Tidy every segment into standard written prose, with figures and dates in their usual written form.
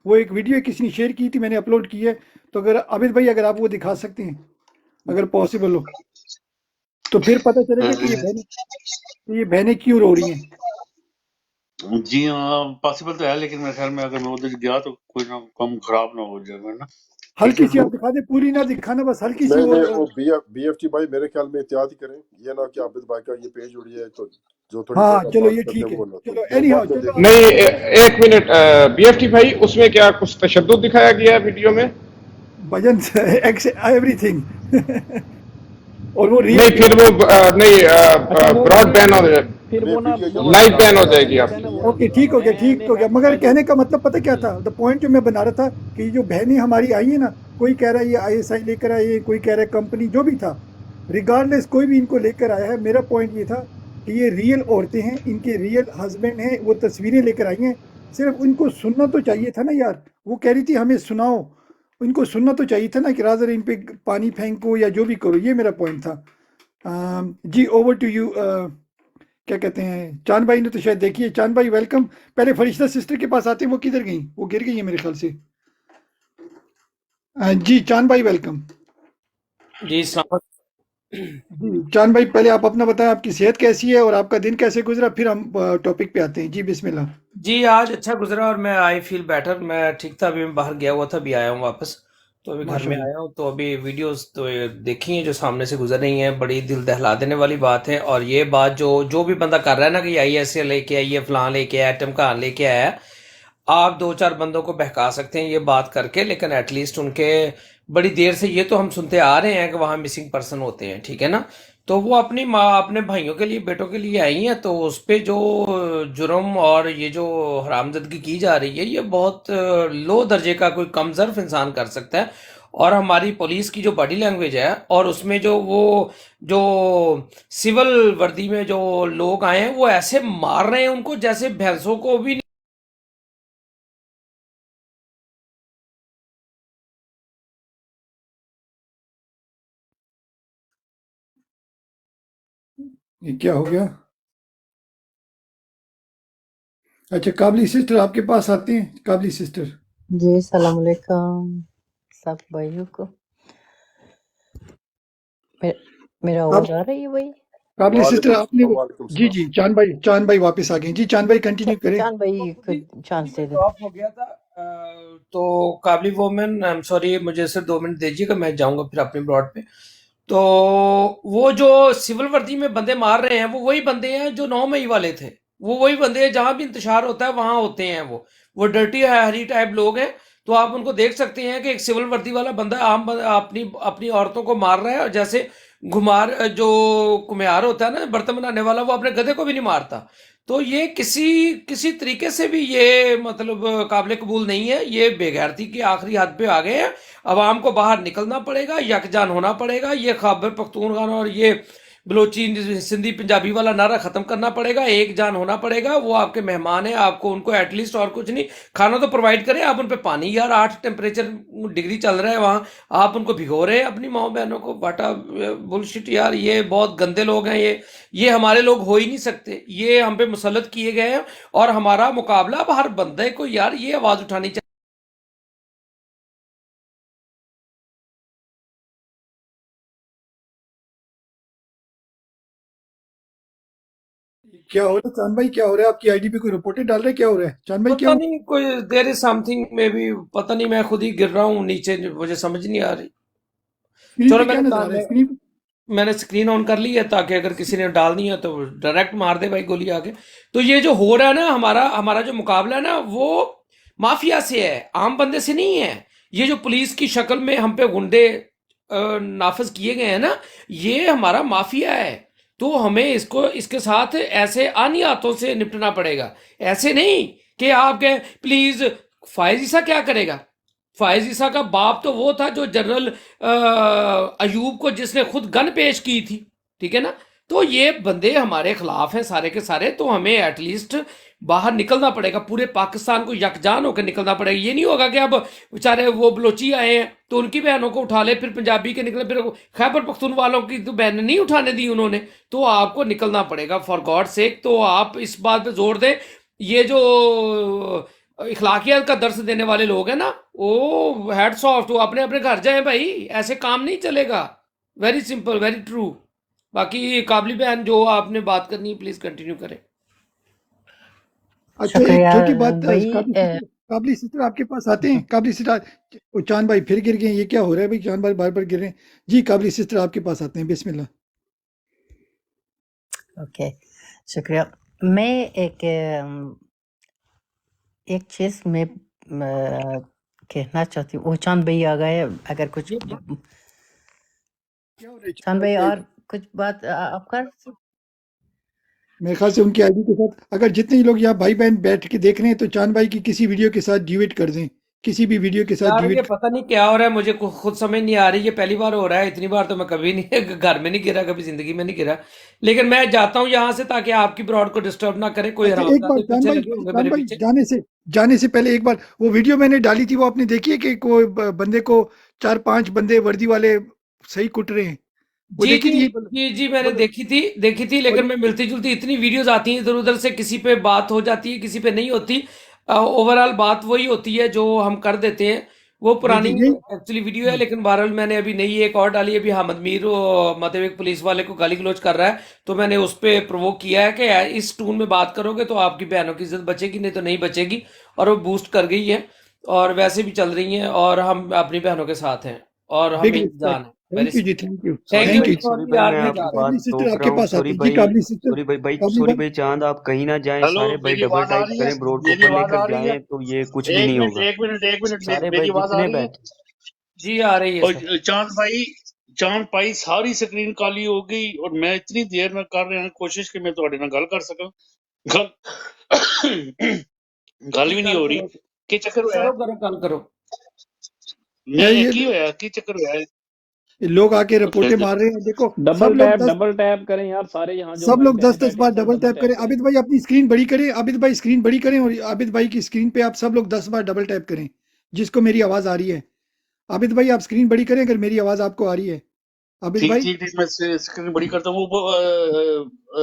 وہ ایک ویڈیو کسی نے شیئر کی تھی، میں نے اپلوڈ کی ہے، تو اگر عابد بھائی اگر آپ وہ دکھا سکتے ہیں اگر پاسبل ہو تو پھر پتہ چلے گا کہ یہ بہنیں کیوں رو رہی ہیں۔ جی ہاں پاسبل تو ہے، لیکن میرے خیال میں اگر میں ادھر گیا تو کوئی نہ کم خراب نہ ہو جائے گا نا، ٹھیک ہے ہلکی سی آپ دکھا دیں، پوری نہ دکھانا، بس ہلکی سی نہیں وہ۔ نہیں، وہ بی ایف ٹی بھائی میرے خیال میں احتیاط ہی کریں، یہ نہ کہ عابد بھائی کا یہ پیج اڑی ہے تو جو تھوڑی ہاں دیر آپ چلو بات یہ کرتے ٹھیک ہیں ہے، وہ نہ، تو چلو وہ اینی ہاؤ، بعد میں چلو دیکھیں آپ گے۔ نہیں ایک منٹ، بی ایف ٹی بھائی اس میں کیا کچھ تشدد دکھایا گیا ہے ویڈیو میں؟ بھجن ایوری تھنگ اور وہ ریئل نہیں بھی پھر ہے۔ وہ نہیں اچھا وہ براڈ ریل بین ہو جائے، پھر ہمیں وہ نہ ویڈیو جو وہ ہے لائف نا بین ہو ڈرامہ جائے ہے گی یہ آپ ہے کی۔ نا وہ اوکے ٹھیک ہو گیا، ٹھیک ہو گیا، میں مگر میں جو کہنے کا مطلب پتہ کیا تھا، دا پوائنٹ جو میں بنا رہا تھا کہ یہ جو بہنیں ہماری آئی ہیں نا، کوئی کہہ رہا ہے یہ آئی ایس آئی لے کر آئی ہے، کوئی کہہ رہا ہے کمپنی، جو بھی تھا ریگارڈلیس کوئی بھی ان کو لے کر آیا ہے، میرا پوائنٹ یہ تھا کہ یہ ریئل عورتیں ہیں، ان کے ریئل ہسبینڈ ہیں، وہ تصویریں لے کر آئی ہیں، صرف ان کو سننا تو چاہیے تھا نا یار، وہ کہہ رہی تھی ہمیں سناؤ، ان کو سننا تو چاہیے تھا نا کہ رازر ان پہ پانی پھینکو یا جو بھی کرو، یہ میرا پوائنٹ تھا۔ جی اوور ٹو یو، کیا کہتے ہیں، چاند بھائی نے تو شاید دیکھی ہے، چاند بھائی ویلکم۔ پہلے فرشتہ سسٹر کے پاس آتے ہیں، وہ کدھر گئیں؟ وہ گر گئی ہیں میرے خیال سے۔ جی چاند بھائی ویلکم۔ جی السلام علیکم۔ جی چاند بھائی پہلے آپ اپنا بتائیں، آپ کی صحت کیسی ہے اور آپ کا دن کیسے گزرا، پھر ہم ٹاپک پہ آتے ہیں۔ جی بسم اللہ۔ جی آج اچھا گزرا اور میں آئی فیل بیٹر، میں ٹھیک تھا، ابھی میں باہر گیا ہوا تھا، ابھی آیا ہوں واپس، تو ابھی گھر ماشاء میں اللہ۔ آیا ہوں، تو ابھی ویڈیوز تو دیکھی ہیں جو سامنے سے گزر رہی ہیں، بڑی دل دہلا دینے والی بات ہے، اور یہ بات جو بھی بندہ کر رہا ہے نا کہ آئی ایس اے لے کے آئی ہے، فلاں لے کے آیا، ایٹم کہاں لے کے آیا ہے، آپ دو چار بندوں کو بہکا سکتے ہیں یہ بات کر کے، لیکن ایٹ لیسٹ ان کے بڑی دیر سے یہ تو ہم سنتے آ رہے ہیں کہ وہاں مسنگ پرسن ہوتے ہیں، ٹھیک ہے نا، تو وہ اپنی ماں اپنے بھائیوں کے لیے بیٹوں کے لیے آئی ہیں، تو اس پہ جو جرم اور یہ جو حرامزدگی کی جا رہی ہے یہ بہت لو درجے کا کوئی کم ظرف انسان کر سکتا ہے، اور ہماری پولیس کی جو باڈی لینگویج ہے اور اس میں جو سول وردی میں جو لوگ آئے ہیں وہ ایسے مار رہے ہیں ان کو جیسے بھینسوں کو بھی یہ کیا ہو گیا؟ اچھا قابلی سسٹر آپ کے پاس آتے ہیں، قابلی سسٹر۔ جی السلام علیکم سب بھائیوں کو، میرا آپ آواز آ رہی ہے بھائی؟ قابلی سسٹر وعلیکم آپ نے، السلام، وعلیکم جی السلام۔ جی چاند بھائی واپس آ گئے، جی چاند بھائی کنٹینیو کریں۔ چاند بھائی کو چانس دے دیں۔ ڈراپ ہو گیا تھا، تو قابلی وومن سوری مجھے صرف 2 منٹ دیجیے گا، میں جاؤں گا پھر اپنے بلاٹ پہ، تو وہ جو سول وردی میں بندے مار رہے ہیں وہ وہی بندے ہیں جو 9 مئی والے تھے، وہ وہی بندے ہیں جہاں بھی انتشار ہوتا ہے وہاں ہوتے ہیں، وہ ڈرٹی ہری ٹائپ لوگ ہیں، تو آپ ان کو دیکھ سکتے ہیں کہ ایک سول وردی والا بندہ عام اپنی عورتوں کو مار رہا ہے، اور جیسے گھمار جو کمیار ہوتا ہے نا برتن بنانے والا، وہ اپنے گدھے کو بھی نہیں مارتا، تو یہ کسی طریقے سے بھی یہ مطلب قابل قبول نہیں ہے، یہ بے غیرتی کی آخری حد پہ آ گئے ہیں، عوام کو باہر نکلنا پڑے گا، یکجان ہونا پڑے گا، یہ خیبر پختونخوا اور یہ بلوچی سندھی پنجابی والا نعرہ ختم کرنا پڑے گا، ایک جان ہونا پڑے گا، وہ آپ کے مہمان ہیں، آپ کو ان کو ایٹ لیسٹ اور کچھ نہیں کھانا تو پرووائڈ کریں، آپ ان پہ پانی، یار 8 ٹیمپریچر چل رہا ہے وہاں، آپ ان کو بھگو رہے ہیں اپنی ماؤں بہنوں کو، واٹا بلشٹ یار، یہ بہت گندے لوگ ہیں، یہ ہمارے لوگ ہو ہی نہیں سکتے، یہ ہم پہ مسلط کیے گئے ہیں، اور ہمارا مقابلہ اب ہر بندے کو یار یہ آواز اٹھانی چاہیے۔ کیا ہو رہا ہے چاند بھائی، کیا ہو رہا ہے؟ آپ کی آئی ڈی پہ کوئی رپورٹیں ڈال رہے ہیں؟ کیا ہو رہا ہے چاند بھائی، کیا پتہ ہو نہیں کوئی دیر از سم تھنگ میں بھی، پتہ نہیں میں خود ہی گر رہا ہوں نیچے، مجھے سمجھ نہیں آ رہی، اسکرین چلو پہ کیا نظر آ رہا ہے اسکرین پہ؟ میں نے سکرین آن کر لی ہے تاکہ اگر کسی نے ڈالنی ہے تو ڈائریکٹ مار دے بھائی گولی آگے، تو یہ جو ہو رہا ہے نا ہمارا جو مقابلہ ہے نا وہ مافیا سے ہے، عام بندے سے نہیں ہے، یہ جو پولیس کی شکل میں ہم پہ گنڈے نافذ کیے گئے ہیں نا، یہ ہمارا مافیا ہے، تو ہمیں اس کے ساتھ ایسے آنی ہاتھوں سے نپٹنا پڑے گا، ایسے نہیں کہ آپ کہیں پلیز، فائز عیسیٰ کیا کرے گا؟ فائز عیسیٰ کا باپ تو وہ تھا جو جنرل ایوب کو جس نے خود گن پیش کی تھی، ٹھیک ہے نا، تو یہ بندے ہمارے خلاف ہیں سارے کے سارے، تو ہمیں ایٹ لیسٹ باہر نکلنا پڑے گا، پورے پاکستان کو یکجان ہو کے نکلنا پڑے گا، یہ نہیں ہوگا کہ اب بیچارے وہ بلوچی آئے ہیں تو ان کی بہنوں کو اٹھا لے، پھر پنجابی کے نکلے، پھر خیبر پختون والوں کی تو بہنیں نہیں اٹھانے دی انہوں نے، تو آپ کو نکلنا پڑے گا فار گاڈ سیک، تو آپ اس بات پہ زور دیں، یہ جو اخلاقیات کا درس دینے والے لوگ ہیں نا، وہ ہیڈس آف ٹو، اپنے اپنے گھر جائیں بھائی، ایسے کام نہیں چلے گا. Very simple, very true. باقی قابلی بہن جو آپ نے بات کرنی ہے پلیز کنٹینیو کریں. اچھا، ایک شکریہ چھوٹی بات، بھائی. قابلی سسٹر آپ کے پاس آتے ہیں؟ قابلی سسٹر، چاند بھائی پھر گر گئے، یہ کیا ہو رہا ہے بھائی؟ چاند بھائی بار بار گر رہے ہیں. جی قابلی سسٹر آپ کے پاس آتے ہیں، بسم اللہ. اوکے، شکریہ. میں ایک چیز میں کہنا چاہتی ہوں. وہ چاند بھائی آ گئے، اگر کچھ کیا ہو رہا ہے چاند بھائی کیا؟ اور کچھ بات آپ کر. میرے خیال سے ان کی آئی ڈی کے ساتھ اگر جتنے لوگ یہاں بھائی بہن بیٹھ کے دیکھ رہے ہیں تو چاند بھائی کی کسی ویڈیو کے ساتھ ڈیویٹ کر دیں، کسی بھی ویڈیو کے ساتھ یار یہ ڈیویٹ. پتہ نہیں کیا ہو رہا ہے، مجھے خود سمجھ نہیں آ رہی. یہ پہلی بار ہو رہا ہے، اتنی بار تو میں کبھی نہیں گھر میں نہیں گرا، کبھی زندگی میں نہیں گرا. لیکن میں جاتا ہوں یہاں سے تاکہ آپ کی براڈ کو ڈسٹرب نہ کرے. کوئی اچھا حرام ایک بار زادے پیچھے لگے ہوں گے چاند میرے بھائی پیچھے. جانے سے پہلے ایک بار وہ ویڈیو میں نے ڈالی تھی، وہ آپ نے دیکھی ہے کہ کوئی بندے کو 4-5 بندے وردی والے صحیح کٹ رہے ہیں؟ وہ جی دیکھی جی تھی؟ جی میں نے دیکھی تھی، لیکن میں ملتی جلتی اتنی ویڈیوز آتی ہیں ادھر ادھر سے، کسی پہ بات ہو جاتی ہے کسی پہ نہیں ہوتی. اوورال بات وہی ہوتی ہے جو ہم کر دیتے ہیں. وہ پرانی یہی ایکچولی ویڈیو ہے، لیکن بہرحال میں نے ابھی نئی ایک اور ڈالی. ابھی حامد میر مطلب ایک پولیس والے کو گالی گلوچ کر رہا ہے، تو میں نے اس پہ پرووک کیا ہے کہ اس ٹون میں بات کرو گے تو آپ کی بہنوں کی عزت بچے گی، نہیں تو نہیں بچے گی. اور وہ بوسٹ کر گئی ہے اور ویسے بھی چل رہی ہیں، اور ہم اپنی بہنوں کے ساتھ ہیں اور ہم بگ ایک رسپیکٹ. جان ہیں. ویری تھینک یو جی، simple. Thank you, thank sorry you thank you. بھائی، جی سوری بھائی یار، میں میں آپ جا کی رہا ہوں. بات قابلی سسٹر روک آپ رہا کے ہوں. پاس آتے ہیں. جی قابلی سسٹر، قابلی بھائی. سوری ہلو، بھائی میری ڈبل آواز آ ٹائپ رہی ہے؟ کریں، بروڈ کو میری اوپر لے آواز کر آ رہی ہے؟ جائیں تو یہ کچھ بھی ایک نہیں منٹ ہوگا. ایک منٹ ایک منٹ، سارے بھائی میری آواز آ جتنے رہی ہے؟ جی آ رہی ہے اور سر. چاند بھائی ساری سکرین کالی ہو گئی اور میں اتنی دیر میں کر رہا ہوں کوشش کہ میں تھوڑے نال گل کر سکاں، گل جی بھی نہیں کل ہو رہی. کرو کی چکر ہوا ہے؟ کل کرو. نہیں یہ کی ہوا کی چکر ہوا ہے؟ لوگ آ کے رپورٹیں مار رہے ہیں. دیکھو ڈبل ٹیپ کریں یار، سارے یہاں جو سب بھائی لوگ بہن 10 بیٹھے ہیں بار سب ڈبل ڈبل ٹیپ کریں. ٹیپ کریں. عابد بھائی اپنی اسکرین بڑی کریں، عابد بھائی اسکرین بڑی کریں، اور عابد بھائی کی اسکرین پہ آپ سب لوگ 10 بار ڈبل ٹیپ کریں جس کو میری آواز آ رہی ہے. عابد بھائی آپ اسکرین بڑی کریں اگر میری آواز آپ کو آ رہی ہے. عابد ٹھیک بھائی ٹھیک ٹھیک، میں سکرین بڑی کرتا ہوں. وہ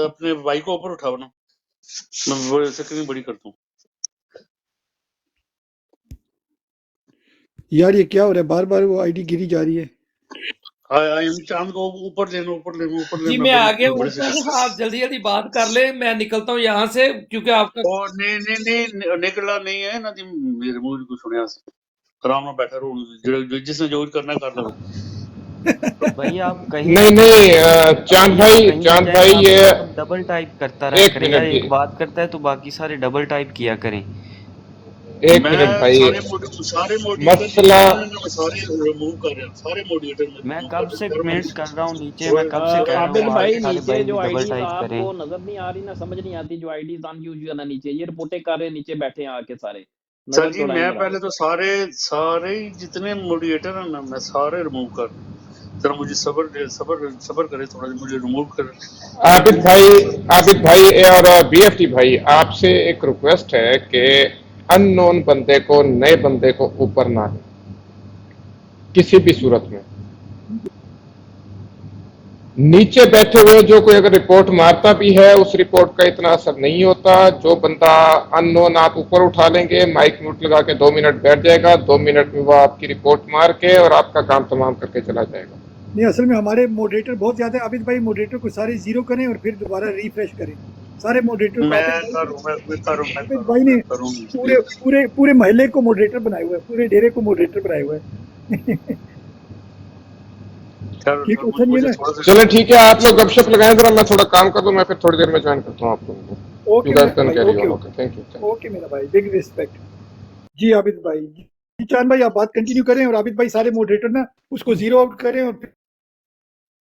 اپنے بھائی کو اوپر اٹھاؤ نا، میں سکرین بڑی کرتا ہوں. یار یہ کیا ہو رہا ہے؟ بار بار وہ آئی ڈی گری جا رہی ہے. چاند کو اوپر جی لینا میں بڑی آگے بڑے ہوں، سے. آپ جلدی جلدی بات کر لیں، میں نکلتا ہوں یہاں سے کیونکہ آپ کا اور نہیں نکلنا نہیں ہے نا. میرے منہ کو سنیا سے آرام نہ بیٹھا رہو، جس نے جو کرنا کر لو. بھائی آپ کہیں نہیں چاند بھی جائیں بھائی آپ یہ مطلب ڈبل ٹائپ کرتا رہا ایک کریں، یا منٹ جی، ایک بات کرتا ہے تو باقی سارے ڈبل ٹائپ کیا کریں. ایک میں منٹ بھائی. سارے موڈیٹر مسئلہ جتنے ہیں میں سارے ریموو کر رہا ہوں. سارے موڈیٹر میں میں ریموو کر کب رہا سے ہوں. کمنٹس کر رہا ہوں نیچے، میں کوئی کب سے کہہ رہا عابد ہوں بھائی سارے نیچے بھائی جو ڈبل آئی ڈیز ٹائپ آپ کریں. کو نظر نہیں آ رہی نا، سمجھ نہیں آتی جو آئی ڈیز ان یوز نا نیچے یہ رپورٹیں کر رہے ہیں، نیچے بیٹھے ہیں آ کے سارے چل نظر جی، تو رہیں میں ذرا. پہلے تو سارے جتنے موڈیٹر ہیں نا میں سارے ریموو کر رہا ہوں. ذرا مجھے صبر کرے تھوڑا، مجھے ریموو عابد بھائی اور بی ایف ٹی بھائی، آپ سے ایک ریکویسٹ ہے کہ ان نون بندے کو، نئے بندے کو اوپر نہ لیں کسی بھی صورت میں. نیچے بیٹھے ہوئے جو کوئی اگر رپورٹ مارتا بھی ہے اس رپورٹ کا اتنا اثر نہیں ہوتا. جو بندہ ان نون آپ اوپر اٹھا لیں گے، مائک میوٹ لگا کے 2 منٹ بیٹھ جائے گا، 2 منٹ میں وہ آپ کی رپورٹ مار کے اور آپ کا کام تمام کر کے چلا جائے گا. نہیں اصل میں ہمارے موڈریٹر بہت زیادہ ہیں. عابد بھائی موڈریٹر کو سارے زیرو کریں اور پھر دوبارہ ریفریش کریں سارے موڈریٹر کو. عابد بھائی نے پورے محلے کو موڈریٹر بنائے ہوئے ہیں، پورے ڈیرے کو موڈریٹر بنائے ہوئے ہیں. ٹھیک ہے، اچھا یہ نا. چلے ٹھیک ہے، آپ لوگ گپ شپ لگائیں ذرا، میں تھوڑا کام کر دوں، میں پھر تھوڑی دیر میں جوائن کرتا ہوں آپ لوگوں کو. اوکے You guys میرا can بھائی، carry okay on. Okay Okay, thank you. Okay میرا بھائی، بگ ریسپیکٹ. جی عابد بھائی، جی چاند بھائی آپ بات کنٹینیو کریں، اور عابد بھائی سارے موڈریٹر نا اس کو زیرو آؤٹ کریں. اور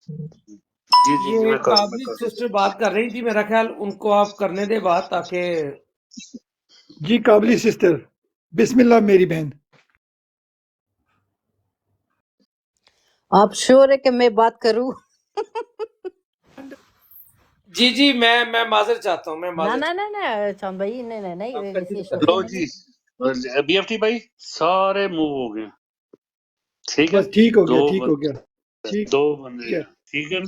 جی یہ میں کر قابل سسٹر بات کر رہی تھی، میرا خیال ان کو آپ کرنے دے بات تاکہ. جی قابلی سسٹر بسم اللہ میری بہن. آپ شور ہے کہ میں بات کروں؟ جی میں معذرت چاہتا ہوں، میں نہ معذرت. نہ نہ نہ چاند بھائی، نہیں آپ ویسے کنٹینیو کریں. شوخی لو نہیں جی، ہے. بی ایف ٹی بھائی سارے موو ہو گئے. ٹھیک ہے، بس ٹھیک ہو گیا، ٹھیک ہو گیا، ٹھیک دو بندے ہے. ہیں. ٹھیک ہے نا؟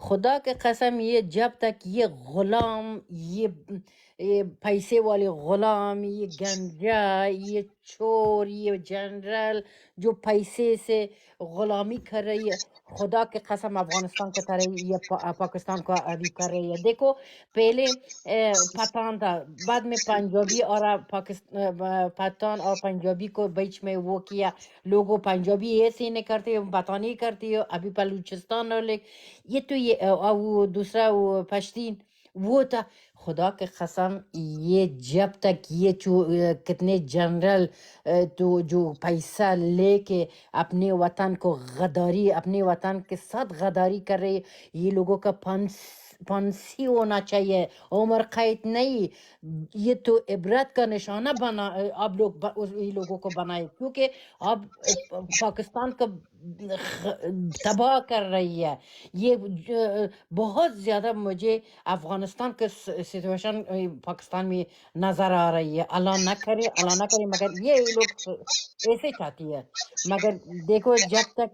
خدا کے قسم یہ جب تک یہ غلام یہ پیسے والے غلام، یہ گنجا، یہ چور، یہ جنرل جو پیسے سے غلامی کر رہی ہے، خدا کے قسم افغانستان کی طرح یہ پاکستان کو ابھی کر رہی ہے. دیکھو پہلے پٹھان تھا، بعد میں پنجابی اور پٹھان اور پنجابی کو بیچ میں وہ کیا. لوگوں پنجابی ایسے نہیں کرتے، پتہ نہیں کرتی، ابھی بلوچستان اور یہ تو یہ وہ دوسرا وہ پشتین وہ تھا. خدا کے قسم یہ جب تک یہ کتنے جنرل تو جو پیسہ لے کے اپنے وطن کو غداری، اپنے وطن کے ساتھ غداری کر رہے، یہ لوگوں کا پھانسی ہونا چاہیے، عمر قید نہیں. یہ تو عبرت کا نشانہ بنا اب لوگ یہ لوگوں کو بنائے، کیونکہ اب پاکستان کا تباہ کر رہی ہے. یہ بہت زیادہ مجھے افغانستان کا سچویشن پاکستان میں نظر آ رہی ہے. اللہ نہ کرے، اللہ نہ کرے، مگر یہ لوگ ایسے چاہتی ہے. مگر دیکھو جب تک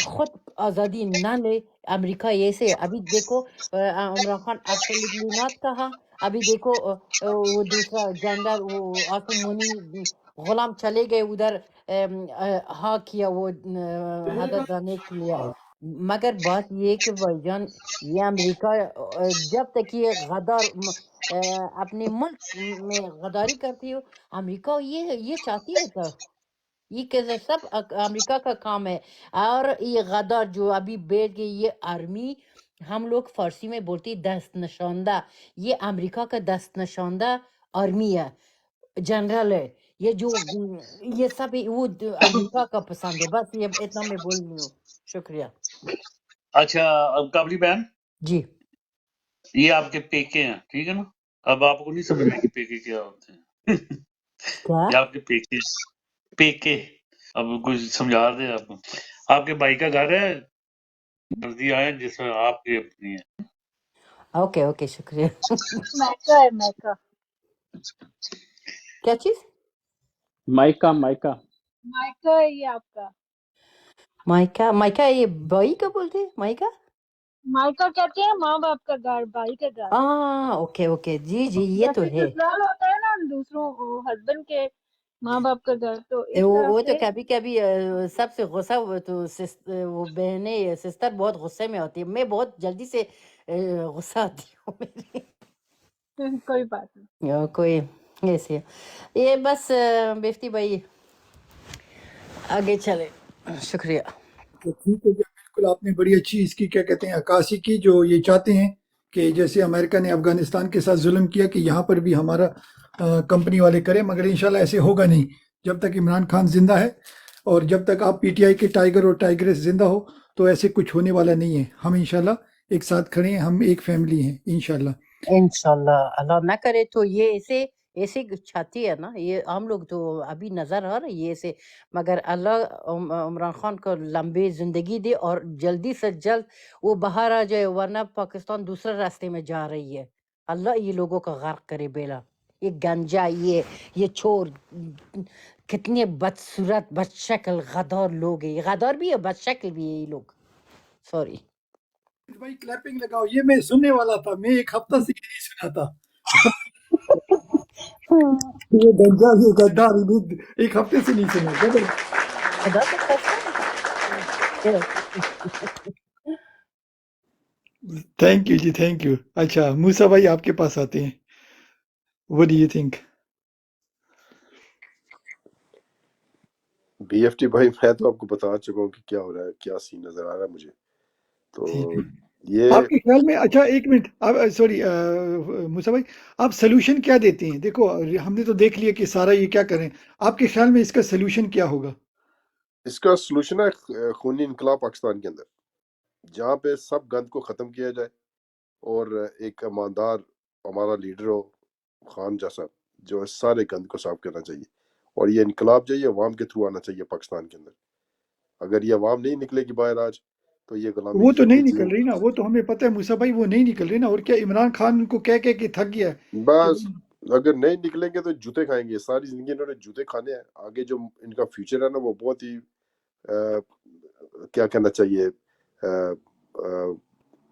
خود آزادی نہ لے امریکہ ایسے، ابھی دیکھو عمران خان ایبسلیٹلی ناٹ کہا. ابھی دیکھو وہ دوسرا جنرل وہ آسم منی غلام چلے گئے ادھر ہاں کیا وہ حدت دینے کے لیے. مگر بات یہ کہ بھائی جان یہ امریکہ جب تک یہ غدار اپنے ملک میں غداری کرتی ہو، امریکہ یہ چاہتی ہے تو یہ کہ سب امریکہ کا کام ہے. اور یہ غدار جو ابھی بیٹھ گئی یہ آرمی، ہم لوگ فارسی میں بولتی دست نشاندہ، یہ امریکہ کا دست نشاندہ آرمی ہے، جنرل ہے. یہ جو یہ سب وہ امریکہ کا پسند ہے. بس یہ اتنا میں بول رہی ہوں. شکریہ. اچھا قابلی بہن، جی یہ آپ کے پیکے ہیں، ٹھیک ہے نا؟ اب آپ کو نہیں سمجھ میں کہ پیکے کیا ہوتے ہیں. کیا یہ آپ کے پیکے اب کچھ سمجھا دے آپ کو. آپ کے بھائی کا گھر ہے، جلدی آئے جس میں آپ کی اپنی ہے. اوکے اوکے شکریہ. میکا ہے میکا. کیا چیز؟ مائکا مائکا ہے یہ آپ کا. مائکا؟ مائکا یہ بھائی کا بولتے ہیں مائکا؟ مائکا کہتے ہیں ماں باپ کا گھر، بھائی کا گھر. اوکے اوکے، جی جی یہ تو جیسے ہے. سسرال ہوتا ہے نا دوسروں ہسبینڈ کے ماں باپ کا گھر، تو اس طرح وہ تو سے کبھی کبھی سب سے غصہ تو وہ بہنیں سسٹر بہت غصے میں ہوتی ہے. میں بہت جلدی سے غصہ آتی ہوں میری کوئی بات نہیں. کوئی ایسے. یہ بس بیفتی بھائی آگے چلے. شکریہ. تو ٹھیک ہے جی، بالکل آپ نے بڑی اچھی اس کی کیا کہتے ہیں عکاسی کی، جو یہ چاہتے ہیں کہ جیسے امریکہ نے افغانستان کے ساتھ ظلم کیا کہ یہاں پر بھی ہمارا کمپنی والے کریں، مگر انشاءاللہ ایسے ہوگا نہیں جب تک عمران خان زندہ ہے، اور جب تک آپ پی ٹی آئی کے ٹائیگر اور ٹائیگریس زندہ ہو تو ایسے کچھ ہونے والا نہیں ہے. ہم انشاءاللہ ایک ساتھ کھڑے ہیں، ہم ایک فیملی ہیں انشاءاللہ. انشاءاللہ اللہ نہ کرے تو یہ ایسے چھاتی ہے نا، یہ ہم لوگ تو ابھی نظر آ رہی ہے ایسے. مگر اللہ عمران خان کو لمبی زندگی دے اور جلدی سے جلد وہ باہر آ جائے، ورنہ پاکستان دوسرے راستے میں جا رہی ہے. اللہ یہ لوگوں کا غرق کرے بیلا. یہ گنجا، یہ چور، کتنے بدصورت بد شکل غدار لوگ ہیں. یہ غدار بھی ہے، بد شکل بھی ہے یہ لوگ. سوری. بھائی کلیپنگ لگاؤ، یہ میں سننے والا تھا، میں ایک ہفتہ سے یہ نہیں سنا تھا. یہ گنجا یہ گدار ایک ہفتے سے نہیں سنا. خدا کے قسم. تھینک یو جی، تھینک یو. اچھا موسیٰ بھائی آپ کے پاس آتے ہیں. What do you think? B F T بھائی میں تو آپ کو بتا چکا ہوں کہ کیا ہو رہا ہے، کیا سین نظر آ رہا ہے مجھے. تو یہ آپ کے خیال میں، اچھا ایک منٹ، سوری موسیٰ بھائی، آپ سلوشن کیا دیتے ہیں؟ دیکھو ہم نے تو دیکھ لیا کہ سارا یہ کیا کریں، آپ کے خیال میں اس کا سلوشن کیا ہوگا؟ اس کا سلوشن ہے خونی انقلاب پاکستان کے اندر، جہاں پہ سب گند کو ختم کیا جائے اور ایک ایماندار ہمارا لیڈر ہو خان جیسا، جو اس سارے گند کو صاف کرنا چاہیے. اور یہ انقلاب جو ہے یہ عوام کے تھرو آنا چاہیے پاکستان کے اندر. اگر یہ عوام نہیں نکلے گی باہر آج تو یہ غلامی وہ کی تو نہیں کوئی نکل رہی نا، وہ تو ہمیں پتہ ہے موسیٰ بھائی، وہ نہیں نکل رہی نا. اور کیا عمران خان کو کہہ کے تھک گیا ہے کہ بس اگر نہیں نکلیں گے تو جوتے کھائیں گے. ساری زندگی انہوں نے جوتے کھانے ہیں. آگے جو ان کا فیوچر ہے نا وہ بہت ہی کیا کہنا چاہیے،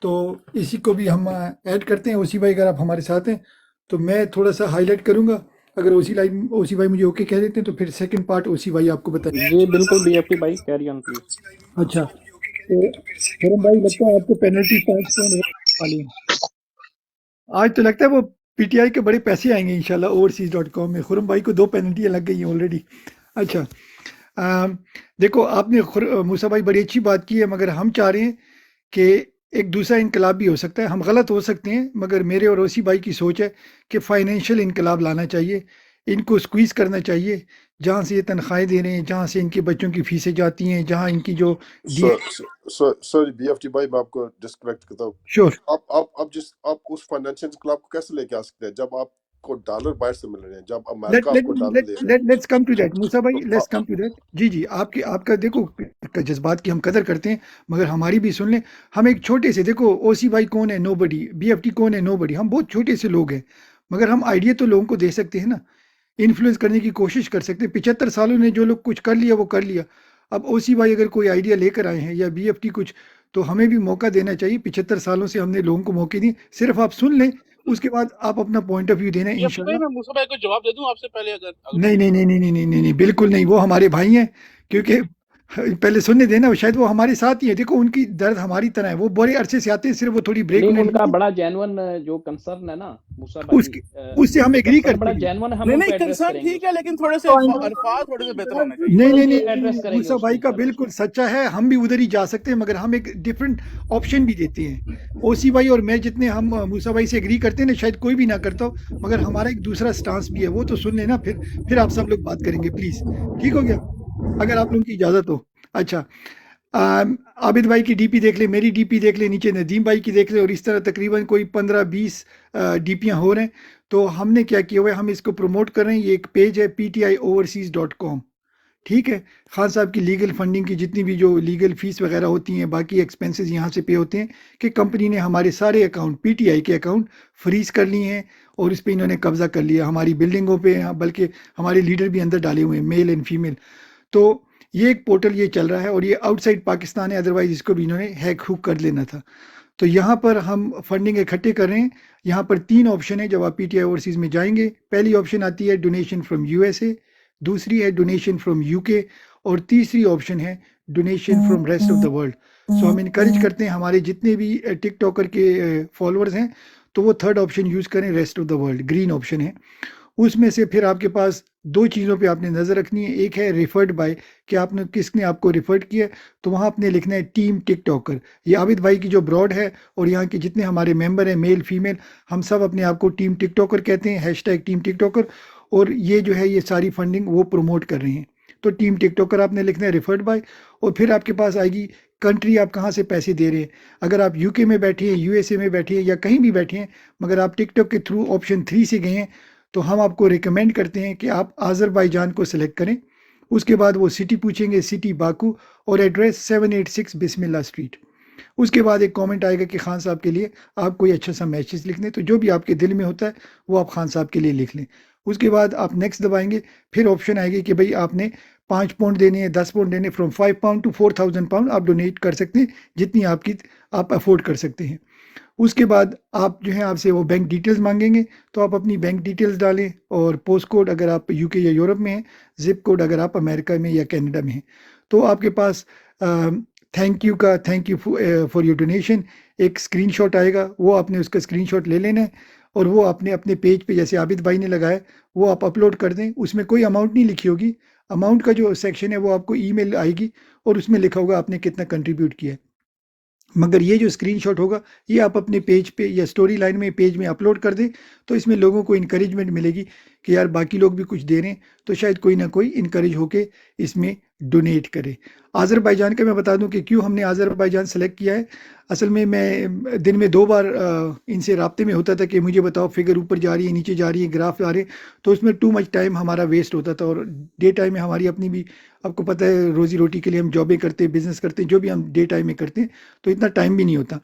تو اسی کو بھی ہم ایڈ کرتے ہیں. اوسی بھائی اگر آپ ہمارے ساتھ ہیں تو میں تھوڑا سا ہائی لائٹ کروں گا. اگر اوسی بھائی مجھے اوکے کہہ دیتے ہیں تو پھر سیکنڈ پارٹ اوسی بھائی آپ کو بتائیں گے. جی بالکل بی ایف ٹی بھائی کیری آن پلیز. اچھا تو خرم بھائی لگتا ہے آپ کو پینلٹی 5 پوائنٹ والی ہے. آج تو لگتا ہے وہ پی ٹی آئی کے بڑے پیسے آئیں گے انشاءاللہ overseas.com میں. خرم بھائی کو 2 پینلٹیاں لگ گئی ہیں آلریڈی. اچھا دیکھو آپ نے موسیٰ بھائی بڑی اچھی بات کی ہے، مگر ہم چاہ رہے ہیں کہ ایک دوسرا انقلاب بھی ہو سکتا ہے. ہم غلط ہو سکتے ہیں مگر میرے اور اوسی بھائی کی سوچ ہے کہ فائنینشیل انقلاب لانا چاہیے. ان کو سکویز کرنا چاہیے. جہاں سے یہ تنخواہیں دے رہے ہیں، جہاں سے ان کے بچوں کی فیسیں جاتی ہیں، جہاں ان کی جو سوری بی ایف ٹی بھائی میں آپ کو ڈسکنیکٹ کرتا ہوں. شور آپ اس فائنینشیل انقلاب کو کیسے لے کے آ سکتے ہیں جب آپ کو ڈالر باہر سے مل رہے ہیں، جب امریکہ آپ کو ڈالر دے رہے ہیں. لیٹس کم ٹو دیٹ موسیٰ بھائی، لیٹس کم ٹو دیٹ. جی آپ کا دیکھو جذبات کی ہم قدر کرتے ہیں مگر ہماری بھی سن لیں. ہم ایک چھوٹے سے، دیکھو او سی بھائی کون ہے؟ نو بڈی. بی ایف ٹی کون ہے؟ نو بڈی. ہم بہت چھوٹے سے لوگ ہیں مگر ہم آئیڈیا تو لوگوں کو دے سکتے ہیں نا، انفلوئنس کرنے کی کوشش کر سکتے ہیں. 75 سالوں نے جو لوگ کچھ کر لیا وہ کر لیا. اب او سی بھائی اگر کوئی آئیڈیا لے کر آئے ہیں یا بی ایف ٹی کچھ، تو ہمیں بھی موقع دینا چاہیے. 75 سالوں سے ہم نے لوگوں کو موقع دیے. صرف آپ سن لیں، اس کے بعد آپ اپنا پوائنٹ آف ویو دینا ہے انشاءاللہ. میں موسیٰ بھائی کو جواب دے دوں آپ سے پہلے؟ اگر نہیں، بالکل نہیں. وہ ہمارے بھائی ہیں، کیونکہ پہلے سننے دینا. شاید وہ ہمارے ساتھ ہی ہیں. دیکھو ان کی درد ہماری طرح ہے. وہ بڑے عرصے سے آتے ہیں، صرف وہ تھوڑی بریک نہیں انہیں ان کا لی بڑا جینون جو کنسرن ہے نا موسیٰ اس بھائی، اس سے ہم ایگری کنسرن بڑا کرتے ہیں. جینون ہے، ہم ان کو ایڈریس کنسرن کریں گے. ٹھیک ہے لیکن تھوڑے سے الفاظ تھوڑے سے بہتر ہونے چاہیے. نہیں بالکل ایڈریس کریں گے موسیٰ اس بھائی کو کا انشاءاللہ. بالکل سچا ہے. ہم بھی ادھر ہی جا سکتے ہیں مگر ہم ایک ڈفرینٹ آپشن بھی دیتے ہیں. او سی بھائی اور میں جتنے ہم موسیٰ بھائی سے ایگری کرتے ہیں نا، شاید کوئی بھی نہ کرتا ہو مگر ہمارا ایک دوسرا سٹانس بھی ہے. وہ تو سن لینا، پھر آپ سب لوگ بات کریں گے پلیز. ٹھیک ہو گیا اگر آپ لوگوں کی اجازت ہو. اچھا عابد بھائی کی ڈی پی دیکھ لیں، میری ڈی پی دیکھ لیں، نیچے ندیم بھائی کی دیکھ لیں، اور اس طرح تقریباً کوئی 15-20 ڈی پیاں ہو رہے ہیں. تو ہم نے کیا کیا ہوا ہے، ہم اس کو پروموٹ کر رہے ہیں. یہ ایک پیج ہے PTIoverseas.com. ٹھیک ہے. خان صاحب کی لیگل فنڈنگ کی جتنی بھی جو لیگل فیس وغیرہ ہوتی ہیں، باقی ایکسپینسز یہاں سے پے ہوتے ہیں کہ کمپنی نے ہمارے سارے اکاؤنٹ PTI کے اکاؤنٹ فریز کر لیے ہیں اور اس پہ انہوں نے قبضہ کر لیا ہماری بلڈنگوں پہ. بلکہ ہمارے لیڈر بھی اندر ڈالے ہوئے ہیں، میل اینڈ فیمیل. تو یہ ایک پورٹل یہ چل رہا ہے اور یہ آؤٹ سائڈ پاکستان ہے، ادروائز اس کو بھی انہوں نے ہیک ہوک کر لینا تھا. تو یہاں پر ہم فنڈنگ اکٹھے کر رہے ہیں. یہاں پر 3 آپشن ہیں جب آپ PTI اوورسیز میں جائیں گے. پہلی آپشن آتی ہے ڈونیشن فرام USA، دوسری ہے ڈونیشن فرام UK، اور تیسری آپشن ہے donation from rest of the world. So ہم انکریج کرتے ہیں ہمارے جتنے بھی ٹک ٹاکر کے فالوورز ہیں تو وہ 3rd آپشن یوز کریں، rest of the world, green option ہے. اس میں سے پھر آپ کے پاس 2 چیزوں پہ آپ نے نظر رکھنی ہے. ایک ہے ریفرڈ بائی، کہ آپ نے کس نے آپ کو ریفرڈ کیا، تو وہاں آپ نے لکھنا ہے ٹیم ٹک ٹاکر. یہ عابد بھائی کی جو براڈ ہے اور یہاں کے جتنے ہمارے ممبر ہیں میل فیمیل، ہم سب اپنے آپ کو ٹیم ٹک ٹاکر کہتے ہیں، #ٹیم ٹک ٹاکر. اور یہ جو ہے یہ ساری فنڈنگ وہ پروموٹ کر رہے ہیں. تو ٹیم ٹک ٹاکر آپ نے لکھنا ہے ریفرڈ بائی، اور پھر آپ کے پاس آئے گی کنٹری آپ کہاں سے پیسے دے رہے ہیں. اگر آپ UK میں بیٹھے ہیں، USA میں بیٹھے ہیں، یا کہیں بھی بیٹھے ہیں مگر آپ ٹک ٹاک کے تھرو آپشن 3 سے گئے ہیں، تو ہم آپ کو ریکمینڈ کرتے ہیں کہ آپ آذربائیجان کو سلیکٹ کریں. اس کے بعد وہ سٹی پوچھیں گے، سٹی باکو، اور ایڈریس 786 بسم اللہ اسٹریٹ. اس کے بعد ایک کامنٹ آئے گا کہ خان صاحب کے لیے آپ کوئی اچھا سا میسیج لکھ لیں. تو جو بھی آپ کے دل میں ہوتا ہے وہ آپ خان صاحب کے لیے لکھ لیں. اس کے بعد آپ نیکسٹ دبائیں گے. پھر آپشن آئے گی کہ بھئی آپ نے 5 پاؤنڈ دینے ہیں، 10 پاؤنڈ دینے، فرام 5 پاؤنڈ ٹو 4000 پاؤنڈ آپ ڈونیٹ کر سکتے ہیں، جتنی آپ افورڈ کر سکتے ہیں. اس کے بعد آپ جو ہے آپ سے وہ بینک ڈیٹیلز مانگیں گے، تو آپ اپنی بینک ڈیٹیلز ڈالیں، اور پوسٹ کوڈ اگر آپ UK یا یورپ میں ہیں، زپ کوڈ اگر آپ امریکہ میں یا کینیڈا میں ہیں. تو آپ کے پاس thank you for your donation ایک اسکرین شاٹ آئے گا. وہ آپ نے اس کا اسکرین شاٹ لے لینا ہے اور وہ آپ نے اپنے پیج پہ، جیسے عابد بھائی نے لگایا، وہ آپ اپلوڈ کر دیں. اس میں کوئی اماؤنٹ نہیں لکھی ہوگی. اماؤنٹ کا جو سیکشن ہے وہ آپ کو ای میل آئے گی اور اس میں لکھا ہوگا آپ نے کتنا کنٹریبیوٹ کیا ہے. مگر یہ جو اسکرین شاٹ ہوگا یہ آپ اپنے پیج پہ یا سٹوری لائن میں پیج میں اپلوڈ کر دیں. تو اس میں لوگوں کو انکریجمنٹ ملے گی کہ یار باقی لوگ بھی کچھ دے رہے ہیں، تو شاید کوئی نہ کوئی انکریج ہو کے اس میں ڈونیٹ کرے. آذربائیجان کا میں بتا دوں کہ کیوں ہم نے آذربائیجان سلیکٹ کیا ہے. اصل میں دن میں 2 بار ان سے رابطے میں ہوتا تھا کہ مجھے بتاؤ فگر اوپر جا رہی ہے، نیچے جا رہی ہے، گراف آ رہے ہیں. تو اس میں ٹو مچ ٹائم ہمارا ویسٹ ہوتا تھا، اور ڈے ٹائم میں ہماری اپنی بھی، آپ کو پتہ ہے، روزی روٹی کے لیے ہم جابیں کرتے ہیں، بزنس کرتے ہیں، جو بھی ہم ڈے ٹائم میں کرتے ہیں، تو اتنا ٹائم بھی نہیں ہوتا.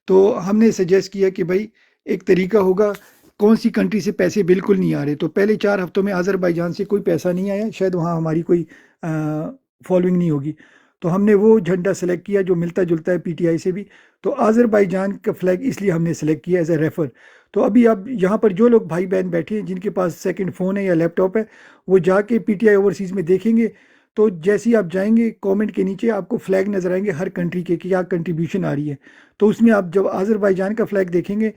تو ہم نے سجیسٹ کیا کہ بھائی ایک طریقہ ہوگا، کون سی کنٹری سے پیسے بالکل نہیں آ رہے. تو پہلے 4 ہفتوں میں آذربائیجان سے کوئی پیسہ نہیں آیا، شاید وہاں ہماری کوئی فالوئنگ نہیں ہوگی. تو ہم نے وہ جھنڈا سلیکٹ کیا جو ملتا جلتا ہے پی ٹی آئی سے بھی. تو آذربائیجان کا فلیگ اس لیے ہم نے سلیکٹ کیا ایز اے ریفر. تو ابھی اب یہاں پر جو لوگ بھائی بہن بیٹھے ہیں جن کے پاس سیکنڈ فون ہے یا لیپ ٹاپ ہے وہ جا کے پی ٹی آئی اوورسیز میں دیکھیں گے. تو جیسے ہی آپ جائیں گے کامنٹ کے نیچے آپ کو فلیگ نظر آئیں گے ہر کنٹری کے کیا کنٹریبیوشن آ رہی ہے. تو اس میں آپ جب آذربائیجان کا فلیگ دیکھیں گے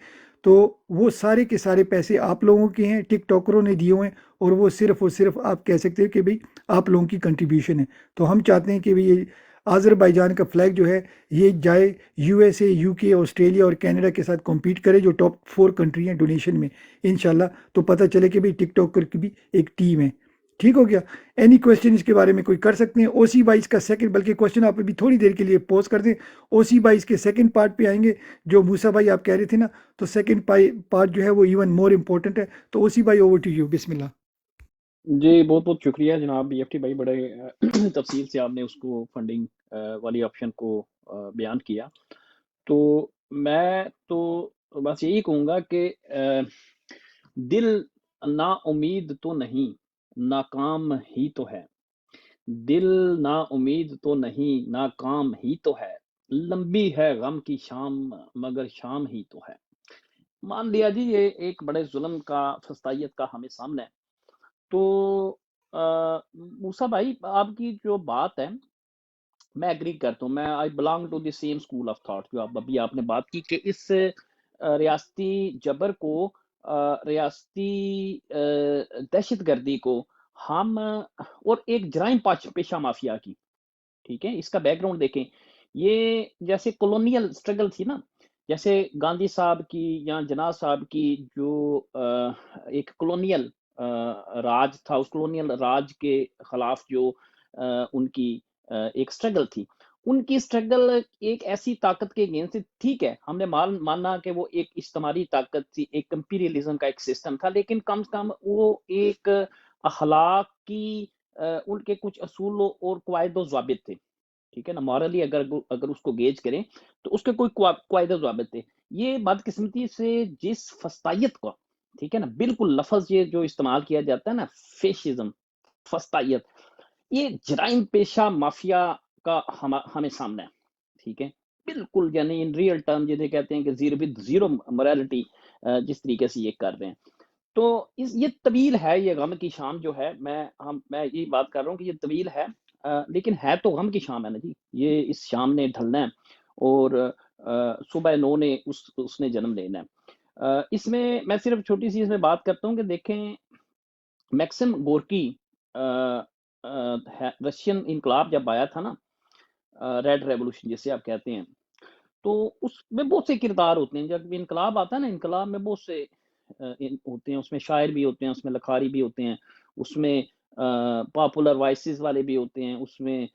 تو وہ سارے کے سارے پیسے آپ لوگوں کے ہیں، ٹک ٹاکروں نے دیے ہوئے ہیں، اور وہ صرف اور صرف آپ کہہ سکتے ہیں کہ بھئی آپ لوگوں کی کنٹریبیوشن ہے. تو ہم چاہتے ہیں کہ بھئی یہ آذربائیجان کا فلیگ جو ہے یہ جائے یو ایس اے، یو کے، آسٹریلیا اور کینیڈا کے ساتھ کمپیٹ کرے جو ٹاپ 4 کنٹری ہیں ڈونیشن میں انشاءاللہ. تو پتہ چلے کہ بھئی ٹک ٹاکر کی بھی ایک ٹیم ہے. ٹھیک ہو گیا؟ اینی کویسچن اس کے بارے میں کوئی کر سکتے ہیں؟ او سی 22 کا سیکنڈ، بلکہ کویسچن آپ ابھی تھوڑی دیر کے لیے پوز کر دیں. او سی 22 کے سیکنڈ پارٹ پہ آئیں گے جو موسیٰ بھائی آپ کہہ رہے تھے نا، تو سیکنڈ پارٹ جو ہے وہ ایون مور امپورٹنٹ ہے. تو او سی بھائی اوور ٹو یو، بسم اللہ. جی بہت بہت شکریہ جناب بی ایف ٹی بھائی، بڑے تفصیل سے آپ نے اس کو فنڈنگ والی آپشن کو بیان کیا. تو میں تو بس یہی کہوں گا کہ دل نا امید تو نہیں، ناکام ہی تو ہے. دل نا امید تو نہیں، ناکام ہی تو ہے. لمبی ہے غم کی شام مگر شام ہی تو ہے. مان لیا جی یہ ایک بڑے ظلم کا، فسطائیت کا ہمیں سامنا ہے. تو موسیٰ بھائی آپ کی جو بات ہے میں ایگری کرتا ہوں. میں I belong to the same school of thought جو ابھی آپ نے بات کی کہ اس ریاستی جبر کو، ریاستی دہشت گردی کو ہم، اور ایک جرائم پیشہ مافیا کی، ٹھیک ہے، اس کا بیک گراؤنڈ دیکھیں. یہ جیسے کولونیل سٹرگل تھی نا، جیسے گاندھی صاحب کی یا جناح صاحب کی جو ایک کولونیل راج تھا، اس کولونیل راج کے خلاف جو ان کی ایک سٹرگل تھی، ان کی سٹرگل ایک ایسی طاقت کے اگینسٹ تھی. ٹھیک ہے، ہم نے ماننا کہ وہ ایک استعماری طاقت تھی، ایک امپیریلزم کا ایک سسٹم تھا، لیکن کم سے کم وہ ایک اخلاق کی ان کے کچھ اصول اور قواعد و ضوابط تھے. ٹھیک ہے نا، مورلی اگر اس کو گیج کریں تو اس کے کوئی قواعد و ضوابط تھے. یہ بدقسمتی سے جس فسطائیت کو، ٹھیک ہے نا، بالکل لفظ یہ جو استعمال کیا جاتا ہے نا، فیشزم، فسطائیت، یہ جرائم پیشہ مافیا کا ہمیں سامنا ہے. ٹھیک ہے، بالکل، یعنی ان ریئل ٹرم جنہیں کہتے ہیں کہ زیرو موریلٹی جس طریقے سے یہ کر رہے ہیں. تو یہ طویل ہے، یہ غم کی شام جو ہے، میں یہ بات کر رہا ہوں کہ یہ طویل ہے، لیکن ہے تو غم کی شام ہے نا جی. یہ اس شام نے ڈھلنا ہے اور صبح نو نے اس نے جنم لینا ہے. اس میں صرف چھوٹی سی اس میں بات کرتا ہوں کہ دیکھیں میکسم گورکی، رشین انقلاب جب آیا تھا نا، ریڈ ریولوشن جسے آپ کہتے ہیں، تو اس میں بہت سے کردار ہوتے ہیں. جب انقلاب آتا ہے نا، انقلاب میں بہت سے ہوتے ہیں، اس میں شاعر بھی ہوتے ہیں، اس میں لکھاری بھی ہوتے ہیں، اس میں پاپولر وائسز والے بھی ہوتے ہیں، اس میں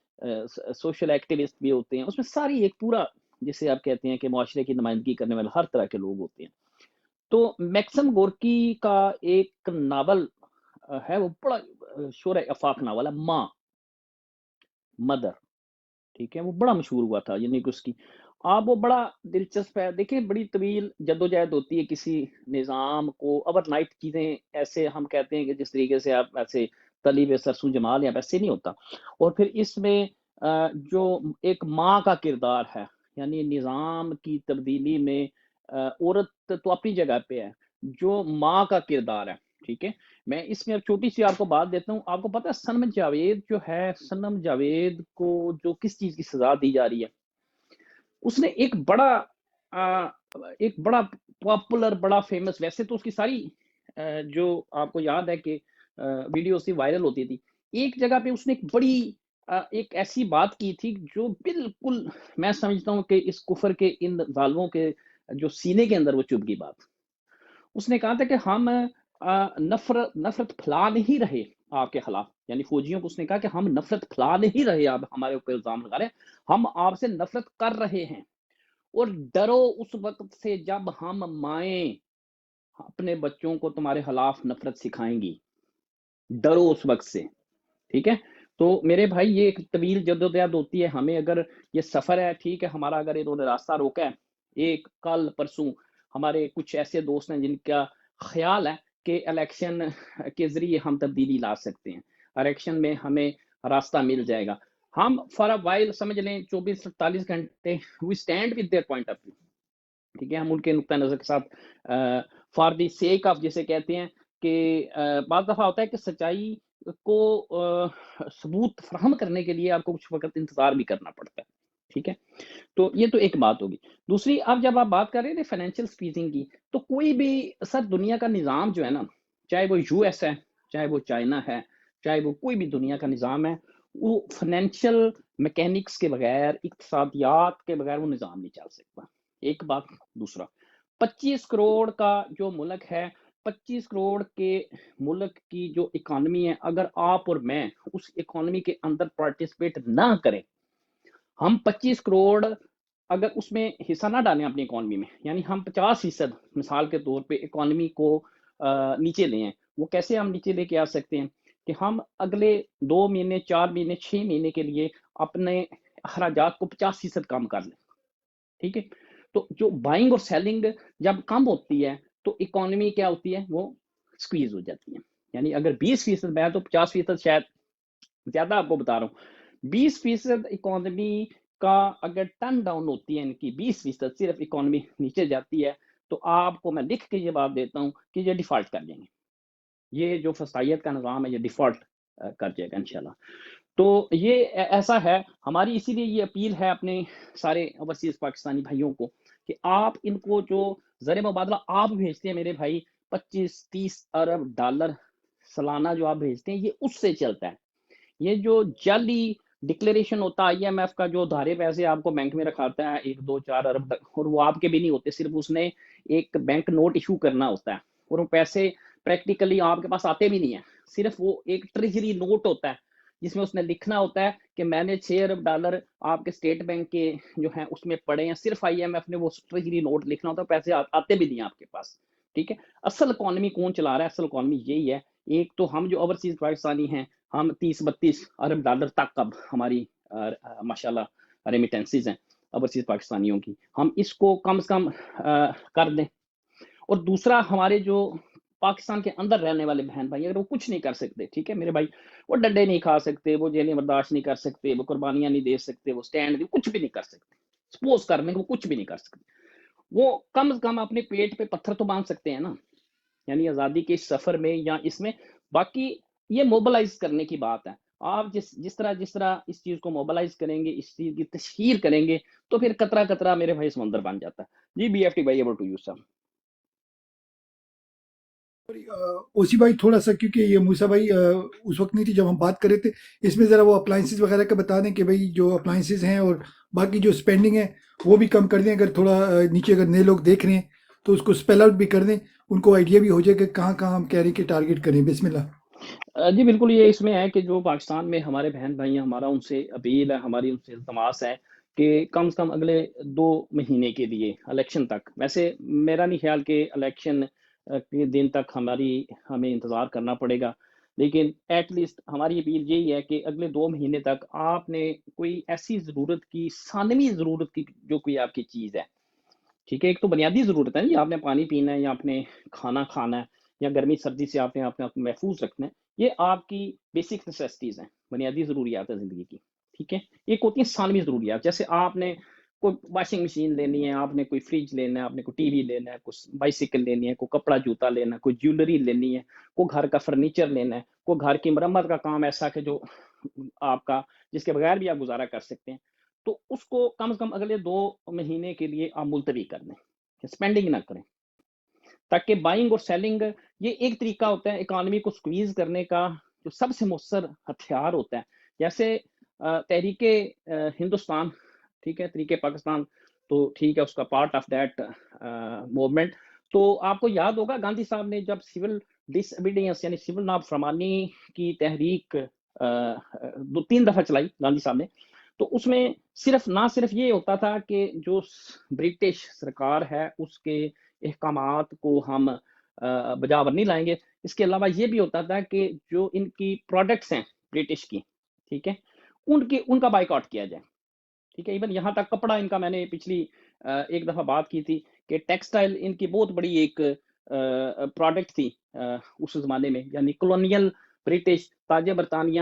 سوشل ایکٹیوسٹ بھی ہوتے ہیں، اس میں ساری ایک پورا جسے آپ کہتے ہیں کہ معاشرے کی نمائندگی کرنے والے ہر طرح کے لوگ ہوتے ہیں. تو میکسم گورکی کا ایک ناول ہے، وہ بڑا شور افاق ناول ہے، ماں، مدر. ٹھیک ہے، وہ بڑا مشہور ہوا تھا، یعنی کہ اس کی وہ بڑا دلچسپ ہے. دیکھیں بڑی طویل جدوجہد ہوتی ہے کسی نظام کو، اوور نائٹ چیزیں ایسے ہم کہتے ہیں کہ جس طریقے سے آپ ایسے تلی بے سرسوں جمال یا ویسے نہیں ہوتا. اور پھر اس میں جو ایک ماں کا کردار ہے، یعنی نظام کی تبدیلی میں عورت تو اپنی جگہ پہ ہے، جو ماں کا کردار ہے. ٹھیک ہے، میں اس میں اب چھوٹی سی آپ کو بات دیتا ہوں. آپ کو پتہ ہے سنم جاوید جو ہے، سنم جاوید کو جو کس چیز کی سزا دی جا رہی ہے، اس نے ایک بڑا پاپولر، بڑا فیمس، ویسے تو اس کی ساری جو آپ کو یاد ہے کہ ویڈیو سے وائرل ہوتی تھی، ایک جگہ پہ اس نے ایک بڑی ایک ایسی بات کی تھی جو بالکل میں سمجھتا ہوں کہ اس کفر کے ان ظالموں کے جو سینے کے اندر وہ چبھ گئی بات. اس نے کہا تھا کہ ہم نفرت پھیلا نہیں رہے آپ کے خلاف، یعنی فوجیوں کو اس نے کہا کہ ہم نفرت پھیلا نہیں رہے، آپ ہمارے اوپر الزام لگا رہے ہیں، ہم آپ سے نفرت کر رہے ہیں. اور ڈرو اس وقت سے جب ہم مائیں اپنے بچوں کو تمہارے خلاف نفرت سکھائیں گی، ڈرو اس وقت سے. ٹھیک ہے، تو میرے بھائی یہ ایک طویل جدوجہد ہوتی ہے. ہمیں اگر یہ سفر ہے، ٹھیک ہے، ہمارا اگر انہوں نے راستہ روکا ہے، ایک کل پرسوں ہمارے کچھ ایسے دوست ہیں جن کا خیال ہے کہ الیکشن کے ذریعے ہم تبدیلی لا سکتے ہیں، الیکشن میں ہمیں راستہ مل جائے گا. ہم فار اے وائل سمجھ لیں 24-48 گھنٹے we stand with their point of view, ٹھیک ہے، ہم ان کے نقطۂ نظر کے ساتھ فار دی سیک آف جسے کہتے ہیں کہ بعض دفعہ ہوتا ہے کہ سچائی کو ثبوت فراہم کرنے کے لیے آپ کو کچھ وقت انتظار بھی کرنا پڑتا ہے، ٹھیک ہے، تو یہ تو ایک بات ہوگی۔ دوسری، اب جب آپ بات کر رہے تھے فائنینشیل اسکویزنگ کی، تو کوئی بھی سر دنیا کا نظام جو ہے نا، چاہے وہ یو ایس ہے، چاہے وہ چائنا ہے، چاہے وہ کوئی بھی دنیا کا نظام ہے، وہ فائنینشیل میکینکس کے بغیر، اقتصادیات کے بغیر وہ نظام نہیں چل سکتا، ایک بات۔ دوسرا، 25 کروڑ کا جو ملک ہے، 25 کروڑ کے ملک کی جو اکانومی ہے، اگر آپ اور میں اس اکانومی کے اندر پارٹیسپیٹ نہ کریں، ہم 25 کروڑ اگر اس میں حصہ نہ ڈالیں اپنی اکانومی میں، یعنی ہم 50% مثال کے طور پہ اکانومی کو نیچے لے ہیں، وہ کیسے ہم نیچے لے کے آ سکتے ہیں کہ ہم اگلے 2 مہینے، 4 مہینے، 6 مہینے کے لیے اپنے اخراجات کو 50% کم کر لیں، ٹھیک ہے۔ تو جو بائنگ اور سیلنگ جب کم ہوتی ہے تو اکانومی کیا ہوتی ہے، وہ سکویز ہو جاتی ہے، یعنی اگر 20% میں تو 50% شاید زیادہ آپ کو بتا رہا ہوں، 20% اکانومی کا اگر ٹرن ڈاؤن ہوتی ہے ان کی 20% صرف اکانومی نیچے جاتی ہے، تو آپ کو میں لکھ کے یہ بات دیتا ہوں کہ یہ ڈیفالٹ کر جائیں گے، یہ جو فسطائیت کا نظام ہے یہ ڈیفالٹ کر جائے گا انشاءاللہ۔ تو یہ ایسا ہے، ہماری اسی لیے یہ اپیل ہے اپنے سارے اوورسیز پاکستانی بھائیوں کو کہ آپ ان کو جو زر مبادلہ آپ بھیجتے ہیں میرے بھائی، 25-30 ارب ڈالر سالانہ جو آپ بھیجتے ہیں، یہ اس سے چلتا ہے۔ یہ جو جعلی ڈکلیریشن ہوتا ہے آئی ایم ایف کا، جو ادھارے پیسے آپ کو بینک میں رکھاتا ہے 1-2-4 ارب تک، اور وہ آپ کے بھی نہیں ہوتے، صرف اس نے ایک بینک نوٹ ایشو کرنا ہوتا ہے، اور وہ پیسے پریکٹیکلی آپ کے پاس آتے بھی نہیں ہیں، صرف وہ ایک ٹریجری نوٹ ہوتا ہے جس میں اس نے لکھنا ہوتا ہے کہ میں نے 6 ارب ڈالر آپ کے اسٹیٹ بینک کے جو ہیں اس میں پڑے ہیں، صرف آئی ایم ایف نے وہ ٹریجری نوٹ لکھنا ہوتا ہے، پیسے آتے بھی نہیں ہیں آپ کے پاس، ٹھیک ہے۔ اصل اکانومی کون چلا رہا ہے؟ اصل اکانومی یہی ہے، ایک تو ہم جو اوورسیز پاکستانی ہیں، ہم 30-32 ارب ڈالر تک اب ہماری ماشاءاللہ ریمیٹنسز ہیں اوورسیز پاکستانیوں کی، ہم اس کو کم سے کم کر دیں۔ اور دوسرا، ہمارے جو پاکستان کے اندر رہنے والے بہن بھائی، اگر وہ کچھ نہیں کر سکتے، ٹھیک ہے میرے بھائی، وہ ڈنڈے نہیں کھا سکتے، وہ جیلیں برداشت نہیں کر سکتے، وہ قربانیاں نہیں دے سکتے، وہ سٹینڈ کچھ بھی نہیں کر سکتے، سپوز کر لیں وہ کچھ بھی نہیں کر سکتے، وہ کم از کم اپنے پیٹ پہ پتھر تو باندھ سکتے ہیں نا، یعنی آزادی کے اس سفر میں یا اس میں۔ باقی یہ موبلائز کرنے کی بات ہے، آپ جس طرح اس چیز کو موبلائز کریں گے، اس چیز کی تشہیر کریں گے، تو پھر قطرہ قطرہ میرے بھائی سمندر بن جاتا ہے۔ جی بی ایف ٹی بھائی، ایبل ٹو یو سر۔ اوسی بھائی تھوڑا سا، کیونکہ یہ موسیٰ بھائی اس وقت نہیں تھی جب ہم بات کر رہے تھے، اس میں ذرا وہ اپلائنسز وغیرہ کا بتا دیں کہ بھائی جو اپلائنسز ہیں اور باقی جو اسپینڈنگ ہے وہ بھی کم کر دیں، اگر تھوڑا نیچے اگر نئے لوگ دیکھ رہے ہیں تو اس کو اسپیل آؤٹ بھی کر دیں، ان کو آئیڈیا بھی ہو جائے کہ کہاں کہاں ہم کہہ رہے ہیں کہ ٹارگٹ کریں۔ بسم اللہ۔ جی بالکل، یہ اس میں ہے کہ جو پاکستان میں ہمارے بہن بھائی ہیں، ہمارا ان سے اپیل ہے، ہماری ان سے التماس ہے کہ کم سے کم اگلے 2 مہینے کے لیے الیکشن تک، ویسے میرا نہیں خیال کہ الیکشن کے دن تک ہمیں انتظار کرنا پڑے گا، لیکن ایٹ لیسٹ ہماری اپیل یہی ہے کہ اگلے 2 مہینے تک آپ نے کوئی ایسی ضرورت کی، ثانوی ضرورت کی جو کوئی آپ کی چیز ہے، ٹھیک ہے، ایک تو بنیادی ضرورت ہے نا، آپ نے پانی پینا ہے، یا آپ نے کھانا کھانا ہے، یا گرمی سردی سے آپ نے اپنے آپ کو محفوظ رکھنا ہے، یہ آپ کی بیسک نیسیسٹیز ہیں، بنیادی ضروریات ہیں زندگی کی، ٹھیک ہے۔ ایک ہوتی ہیں ثانوی ضروریات، جیسے آپ نے کوئی واشنگ مشین لینی ہے، آپ نے کوئی فریج لینا ہے، آپ نے کوئی ٹی وی لینا ہے، کوئی بائیسیکل لینی ہے، کوئی کپڑا جوتا لینا ہے، کوئی جیولری لینی ہے، کوئی گھر کا فرنیچر لینا ہے، کوئی گھر کی مرمت کا کام ایسا کہ جو آپ کا جس کے بغیر بھی آپ گزارا کر سکتے ہیں، تو اس کو کم از کم اگلے 2 مہینے کے لیے آپ ملتوی کر دیں، اسپینڈنگ نہ کریں، تاکہ بائنگ اور سیلنگ یہ ایک طریقہ ہوتا ہے اکانومی کو سکویز کرنے کا جو سب سے مؤثر ہتھیار ہوتا ہے۔ جیسے تحریک ہندوستان، ٹھیک ہے، تحریک پاکستان تو ٹھیک ہے، اس کا پارٹ آف دیٹ موومنٹ، تو آپ کو یاد ہوگا گاندھی صاحب نے جب سول ڈس اوبیڈینس یعنی سول نافرمانی کی تحریک 2-3 دفعہ چلائی گاندھی صاحب نے، تو اس میں نہ صرف یہ ہوتا تھا کہ جو برٹش سرکار ہے اس کے احکامات کو ہم بجاور نہیں لائیں گے، اس کے علاوہ یہ بھی ہوتا تھا کہ جو ان کی پروڈکٹس ہیں برٹش کی، ٹھیک ہے، ان کا بائیکاٹ کیا جائے، ٹھیک ہے، ایون یہاں تک کپڑا ان کا، میں نے پچھلی ایک دفعہ بات کی تھی کہ ٹیکسٹائل ان کی بہت بڑی ایک پروڈکٹ تھی اس زمانے میں، یعنی کولونیل برٹش تاج برطانیہ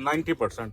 90%,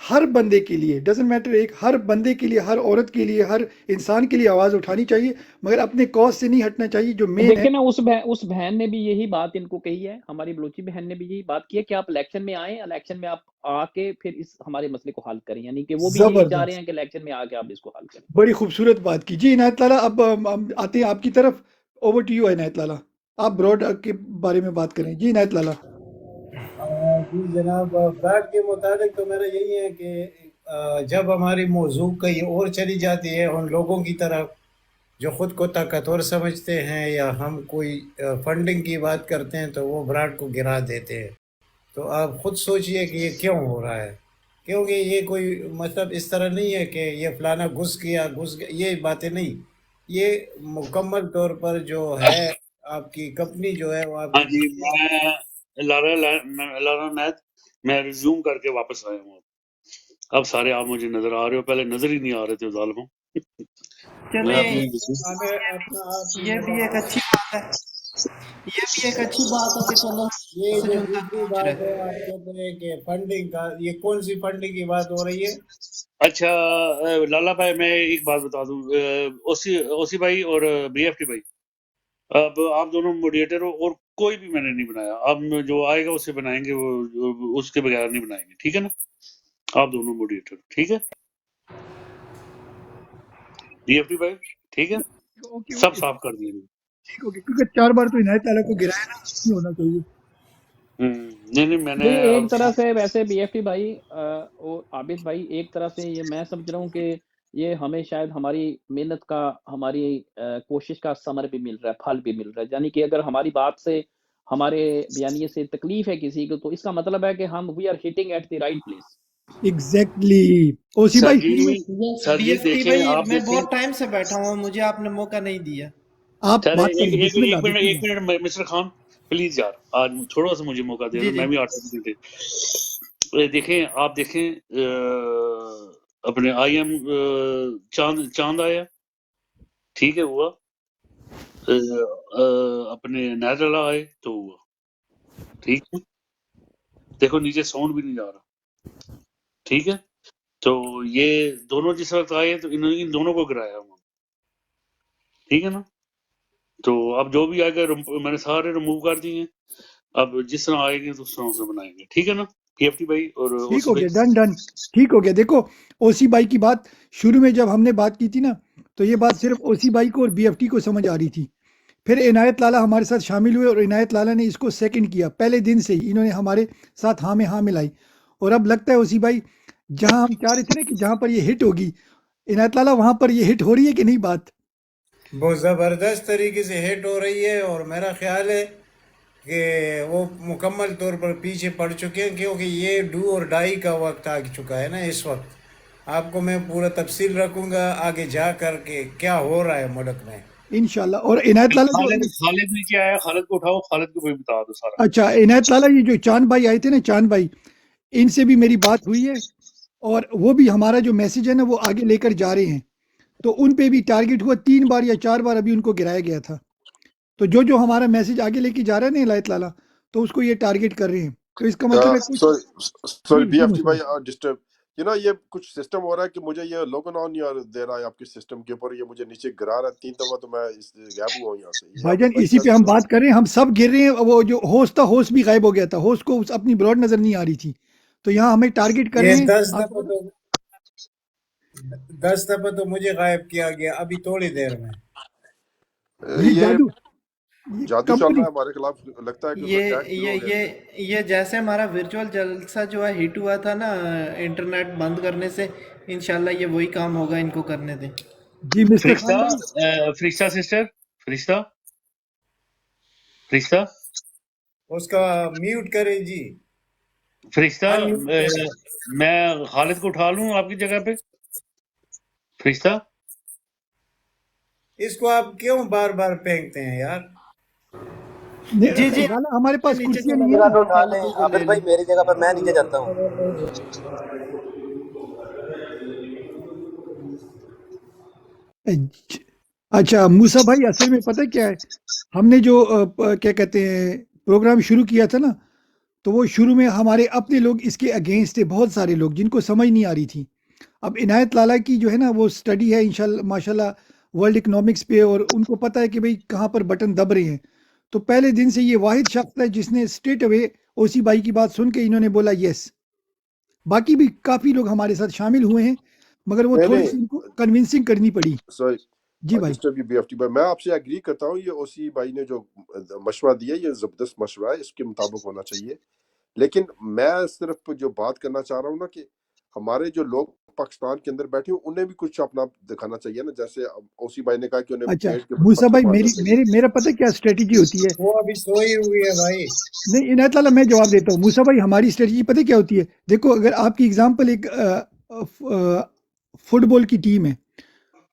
ہر بندے کے لیے ڈزنٹ میٹر، ایک ہر بندے کے لیے، ہر عورت کے لیے، ہر انسان کے لیے آواز اٹھانی چاہیے، مگر اپنے کاز سے نہیں ہٹنا چاہیے جو مین ہے۔ دیکھیں نا اس بہن نے بھی یہی بات ان کو کہی ہے، ہماری بلوچی بہن نے بھی یہی بات کی ہے کہ آپ الیکشن میں آئیں، الیکشن میں آپ آ کے پھر اس ہمارے مسئلے کو حل کریں، یعنی کہ وہ بھی یہی چاہ رہے زبردست، ہیں کہ الیکشن میں آ کے آپ اس کو حل کریں۔ بڑی خوبصورت بات کی جی عنایت لالا۔ اب ہم آتے ہیں آپ کی طرف، اوور ٹو یو عنایت لالا، آپ براڈ کے بارے میں بات کریں جی عنایت لالا۔ جی جناب، براڈ کے مطابق تو میرا یہی ہے کہ جب ہماری موضوع کہیں اور چلی جاتی ہے ان لوگوں کی طرف جو خود کو طاقتور سمجھتے ہیں، یا ہم کوئی فنڈنگ کی بات کرتے ہیں تو وہ براڈ کو گرا دیتے ہیں، تو آپ خود سوچئے کہ یہ کیوں ہو رہا ہے، کیونکہ یہ کوئی مطلب اس طرح نہیں ہے کہ یہ فلانا گھس گیا، یہ باتیں نہیں، یہ مکمل طور پر جو ہے آپ کی کمپنی جو ہے وہ آپ ہاں کی جی، میں لارا نیت میں ریزیوم کر کے واپس آیا ہوں۔ اب سارے آپ مجھے نظر آ رہے ہو، پہلے نظر ہی نہیں آ رہے تھے ظالموں۔ میں چلیں اپنی ہمیں اپنا آپ ہی یہ بھی ایک اچھی بات ہے، یہ بھی ایک اچھی بات ہے کہ چلو یہ سے جو جو ان کا دوسری سوچ بات رہے۔ ہے آپ کہتے ہیں کہ فنڈنگ کا، یہ کون سی فنڈنگ کی بات ہو رہی ہے؟ اچھا لالا بھائی، میں ایک بات بتا دوں، اوسی بھائی اور بی ایف ٹی بھائی، اب آپ دونوں موڈیٹر ہو، اور کوئی بھی میں نے نہیں بنایا، اب جو آئے گا اسے بنائیں گے، وہ اس کے بغیر نہیں بنائیں گے، ٹھیک ہے نا؟ آپ دونوں موڈیٹر، ٹھیک ہے؟ بی ایف ٹی بھائی ٹھیک ہے، اوکے سب اوکے صاف کر دیے۔ ٹھیک اوکے، کیونکہ 4 بار تو عنایت لالا کو گرایا نا، نہیں ہونا چاہیے۔ نہیں میں نے نہیں، ایک اب طرح سے ویسے بی ایف ٹی بھائی اور عابد بھائی، ایک طرح سے یہ میں سمجھ رہا ہوں کہ یہ ہمیں شاید ہماری محنت کا، ہماری کوشش کا ثمر بھی مل رہا ہے، پھل بھی مل رہا ہے، یعنی کہ اگر ہماری بات سے، ہمارے بیانیے سے تکلیف ہے کسی کو، تو اس کا مطلب ہے کہ ہم we are hitting at the right place. Exactly اوسی سر بھائی جی، شروع میں sir B G F T دیکھیں، بھائی آپ میں دیکھیں، بہت ٹائم سے بیٹھا ہوں، مجھے آپ نے موقع نہیں دیا۔ آپ سر بات کریں، بسم اللہ بسم ایک اللہ۔ منٹ مسٹر خان پلیز یار، آج تھوڑا سا مجھے موقع دے جی دو، جی میں بھی 8 گھنٹے دیکھیں، آپ دیکھیں اپنے آئی ایم چاند آیا، ٹھیک ہے، ہوا، اپنے نیدرلا آئے تو ہوا، ٹھیک ہے، دیکھو نیچے ساؤنڈ بھی نہیں جا رہا، ٹھیک ہے، تو یہ دونوں جس وقت آئے تو ان دونوں کو گرایا ہوا، ٹھیک ہے نا؟ تو اب جو بھی آئے گا میں نے سارے ریموو کر دیے ہیں، اب جس طرح آئے گے تو اس طرح سے بنائیں گے، ٹھیک ہے نا؟ پی ایف ٹی بھائی اور ٹھیک اوسی ہو بھائی۔ گیا، ڈن ڈن، ٹھیک ہو گیا۔ دیکھو اوسی بھائی کی بات شروع میں جب ہم نے بات کی تھی نا، تو یہ بات صرف اوسی بھائی کو اور بی ایف ٹی کو سمجھ آ رہی تھی۔ پھر عنایت لالا ہمارے ساتھ شامل ہوئے اور عنایت لالا نے اس کو سیکنڈ کیا، پہلے دن سے ہی انہوں نے ہمارے ساتھ ہاں میں ہاں ملائی، اور اب لگتا ہے اوسی بھائی جہاں ہم چاہ رہے تھے نا کہ جہاں پر یہ ہٹ ہوگی عنایت لالا، وہاں پر یہ ہٹ ہو رہی ہے کہ نہیں بات؟ بہت زبردست طریقے سے ہٹ ہو رہی ہے، اور میرا خیال ہے کہ وہ مکمل طور پر پیچھے پڑ چکے ہیں، کیونکہ یہ ڈو اور ڈائی کا وقت آ چکا ہے نا اس وقت۔ آپ کو میں پورا تفصیل رکھوں گا آگے جا کر کے کیا ہو رہا ہے ملک میں۔ انشاءاللہ۔ اور عنایت لالا جو خالد نیچے آیا، خالد کو اٹھاؤ، خالد کو بھی بتا دو سارا۔ اچھا عنایت لالا، یہ جو چاند بھائی آئے تھے نا، چاند بھائی، ان سے بھی میری بات ہوئی ہے، اور وہ بھی ہمارا جو میسج ہے نا وہ آگے لے کر جا رہے ہیں، تو ان پہ بھی ٹارگٹ ہوا 3 بار یا 4 بار ابھی ان کو گرایا گیا تھا، تو جو ہمارا میسج آگے لے کے جا رہا ہے نا عنایت لالا، تو اس کو یہ ٹارگٹ کر رہے ہیں، تو اس کا مطلب ہے کچھ سوری جی بی جی ایف ٹی مسلم بھائی ڈسٹرب، یہ کچھ سسٹم ہو رہا ہے کہ مجھے یہ لوگن آن دے رہا ہے آپ کے سسٹم کے اوپر، یہ مجھے نیچے گرا رہا ہے 3 دفعہ، تو میں اس غائب ہوا ہوں یہاں سے، یہ بھائی آپ جان، اسی بتائیں پہ ہم کیا بات کر رہے ہیں، ہم سب گر رہے ہیں، وہ جو ہوسٹ تھا ہوسٹ بھی غائب ہو گیا تھا، ہوسٹ کو اپنی براڈ نظر نہیں آ رہی تھی، تو یہاں ہمیں ٹارگٹ کر یہ رہے ہیں 10 آپ دفعہ کو۔ تو 10 دفعہ تو مجھے غائب کیا گیا ابھی تھوڑی دیر میں۔ یہ یہ جادو، یہ جادو چل رہا کمپنی ہے ہمارے خلاف، لگتا ہے کہ کوئی یہ اٹیک شروع یہ ہو گیا اس پہ۔ یہ جیسے ہمارا ورچوئل جلسہ جو ہے ہٹ ہوا تھا نا انٹرنیٹ بند کرنے سے، انشاءاللہ یہ وہی کام ہوگا، ان کو کرنے دیں۔ جی مسٹر فرشتہ، خان بھائی، فرشتہ سسٹر، فرشتہ اس کا میوٹ کرے جی، فرشتہ، ان میوٹ کرے۔ میں خالد کو اٹھا لوں آپ کی جگہ پہ، فرشتہ؟ اس کو آپ کیوں بار بار پھینکتے ہیں یار؟ جی جی لالا ہمارے پاس نیچے کرسیاں چلا نہیں ہے جگہ نا۔ پہ جاؤں، اٹھا لیں خالد کو لے عابد لیں۔ بھائی، میری جگہ پر میں نیچے جاتا ہوں۔ اچھا موسیٰ بھائی، اصل میں پتہ کیا ہے، ہم نے جو کیا کہتے ہیں پروگرام شروع کیا تھا نا، تو وہ شروع میں ہمارے اپنے لوگ اس کے اگینسٹ تھے، بہت سارے لوگ جن کو سمجھ نہیں آ رہی تھی۔ اب عنایت لالا کی جو ہے نا وہ سٹڈی ہے انشاءاللہ ماشاءاللہ ورلڈ اکنامکس پہ، اور ان کو پتہ ہے کہ بھئی کہاں پر بٹن دب رہے ہیں۔ تو پہلے دن سے یہ واحد شخص ہے جس نے اسٹریٹ اوے اوسی بھائی کی بات سن کے انہوں نے بولا یس۔ باقی بھی کافی لوگ ہمارے ساتھ شامل ہوئے ہیں، مگر وہ نہیں تھوڑی نہیں سی ان کو کنونسنگ کرنی پڑی۔ سوری جی بھائی۔ ڈسٹرب یو BFT بھائی، میں آپ سے ایگری کرتا ہوں، یہ اوسی بھائی نے جو مشورہ دیا یہ زبردست مشورہ ہے، اس کے مطابق ہونا چاہیے۔ لیکن میں صرف جو بات کرنا چاہ رہا ہوں نا کہ ہمارے جو لوگ پاکستان کے اندر بیٹھے ہیں انہیں بھی کچھ اپنا دکھانا چاہیے نا، جیسے اوسی بھائی نے کہا کہ انہیں اچھا پیٹ کے اوپر موسیٰ پتھر بھائی، مارنا چاہیے۔ میرا پتہ کیا اسٹریٹجی ہوتی ہے؟ وہ ابھی سوئی ہوئی ہے بھائی۔ نہیں عنایت لالا میں جواب دیتا ہوں۔ موسیٰ بھائی ہماری اسٹریٹجی پتہ کیا ہوتی ہے؟ دیکھو اگر آپ کی اگزامپل ایک فٹ بال کی ٹیم ہے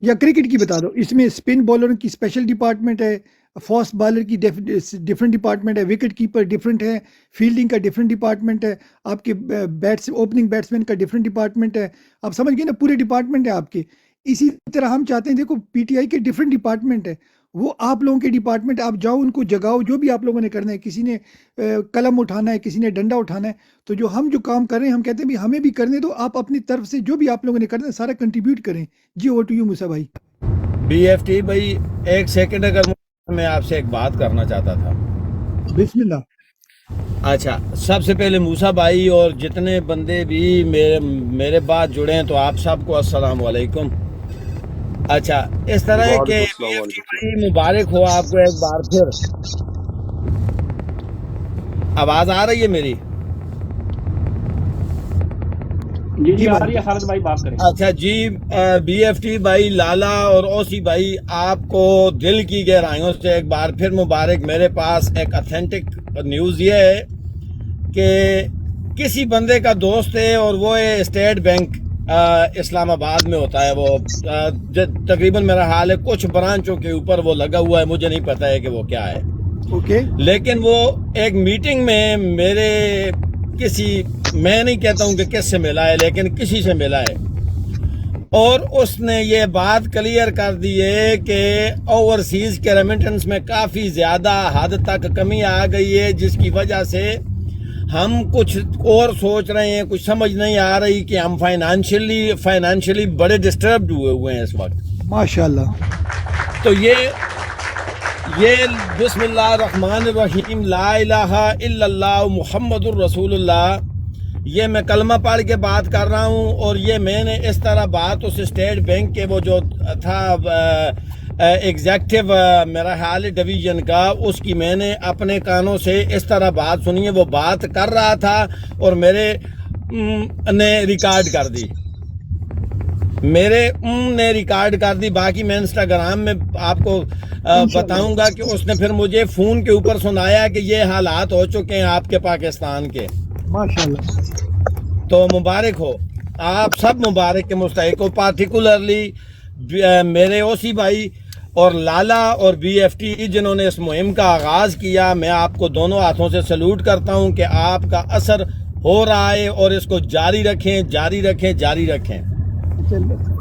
یا کرکٹ کی بتا دو، اس میں اسپن بالر کی اسپیشل ڈپارٹمنٹ ہے، فاسٹ بالر کی ڈفرینٹ ڈپارٹمنٹ ہے، وکٹ کیپر ڈفرینٹ ہے، فیلڈنگ کا ڈفرینٹ ڈپارٹمنٹ ہے، آپ کے اوپننگ بیٹسمین کا ڈفرینٹ ڈپارٹمنٹ ہے۔ آپ سمجھ گئے نا، پورے ڈپارٹمنٹ ہے آپ کے۔ اسی طرح ہم چاہتے ہیں، دیکھو پی ٹی آئی کے ڈفرینٹ ڈپارٹمنٹ ہے، وہ آپ لوگوں کے ڈپارٹمنٹ، آپ جاؤ ان کو جگاؤ، جو بھی آپ لوگوں نے کرنا ہے، کسی نے قلم اٹھانا ہے، کسی نے ڈنڈا اٹھانا ہے، تو جو ہم جو کام کر رہے ہیں ہم کہتے ہیں بھی ہمیں بھی کرنے دو، آپ اپنی طرف سے جو بھی آپ لوگوں نے کرنا ہے سارا کنٹریبیوٹ کریں۔ جی اوور ٹو یو موسیٰ بھائی۔ BFT بھائی ایک سیکنڈ، اگر میں آپ سے ایک بات کرنا چاہتا تھا۔ بسم اللہ۔ اچھا، سب سے پہلے موسیٰ بھائی اور جتنے بندے بھی میرے بعد جڑے ہیں تو آپ سب کو السلام علیکم۔ اچھا، اس طرح ہے کہ وعلیکم السلام BFT علیکم۔ بھائی مبارک ہو آپ کو ایک بار پھر۔ آواز آ رہی ہے میری؟ جی آ رہی ہے، خالد بھائی بات کریں۔ اچھا جی، BFT بھائی، لالا اور اوسی بھائی، آپ کو دل کی گہرائیوں سے ایک بار پھر مبارک۔ میرے پاس ایک اتھینٹک نیوز یہ ہے کہ کسی بندے کا دوست ہے اور وہ ہے اسٹیٹ بینک اسلام آباد میں ہوتا ہے، وہ تقریباً میرا حال ہے کچھ برانچوں کے اوپر وہ لگا ہوا ہے، مجھے نہیں پتا ہے کہ وہ کیا ہے۔ اوکے۔ لیکن وہ ایک میٹنگ میں میں نہیں کہتا ہوں کہ کس سے ملا ہے، لیکن کسی سے ملا ہے، اور اس نے یہ بات کلیئر کر دی ہے کہ اوورسیز کے ریمیٹنس میں کافی زیادہ حد تک کمی آ گئی ہے، جس کی وجہ سے ہم کچھ اور سوچ رہے ہیں، کچھ سمجھ نہیں آ رہی کہ ہم فائنینشلی بڑے ڈسٹربڈ ہوئے ہیں اس وقت۔ ماشاءاللہ۔ تو یہ بسم اللہ الرحمن الرحیم، لا الہ الا اللہ محمد الرسول اللہ، یہ میں کلمہ پڑھ کے بات کر رہا ہوں، اور یہ میں نے اس طرح بات اس اسٹیٹ بینک کے وہ جو تھا ایگزیکٹو میرا خیال ہے ڈویژن کا، اس کی میں نے اپنے کانوں سے اس طرح بات سنی ہے۔ وہ بات کر رہا تھا اور میرے نے ریکارڈ کر دی، نے ریکارڈ کر دی۔ باقی میں انسٹاگرام میں آپ کو بتاؤں گا کہ اس نے پھر مجھے فون کے اوپر سنایا کہ یہ حالات ہو چکے ہیں آپ کے پاکستان کے۔ ماشاءاللہ۔ تو مبارک ہو، آپ سب مبارک کے مستحق ہو، پارٹیکولرلی میرے اوسی بھائی اور لالا اور BFT جنہوں نے اس مہم کا آغاز کیا۔ میں آپ کو دونوں ہاتھوں سے سلوٹ کرتا ہوں کہ آپ کا اثر ہو رہا ہے، اور اس کو جاری رکھیں، جاری رکھیں، جاری رکھیں۔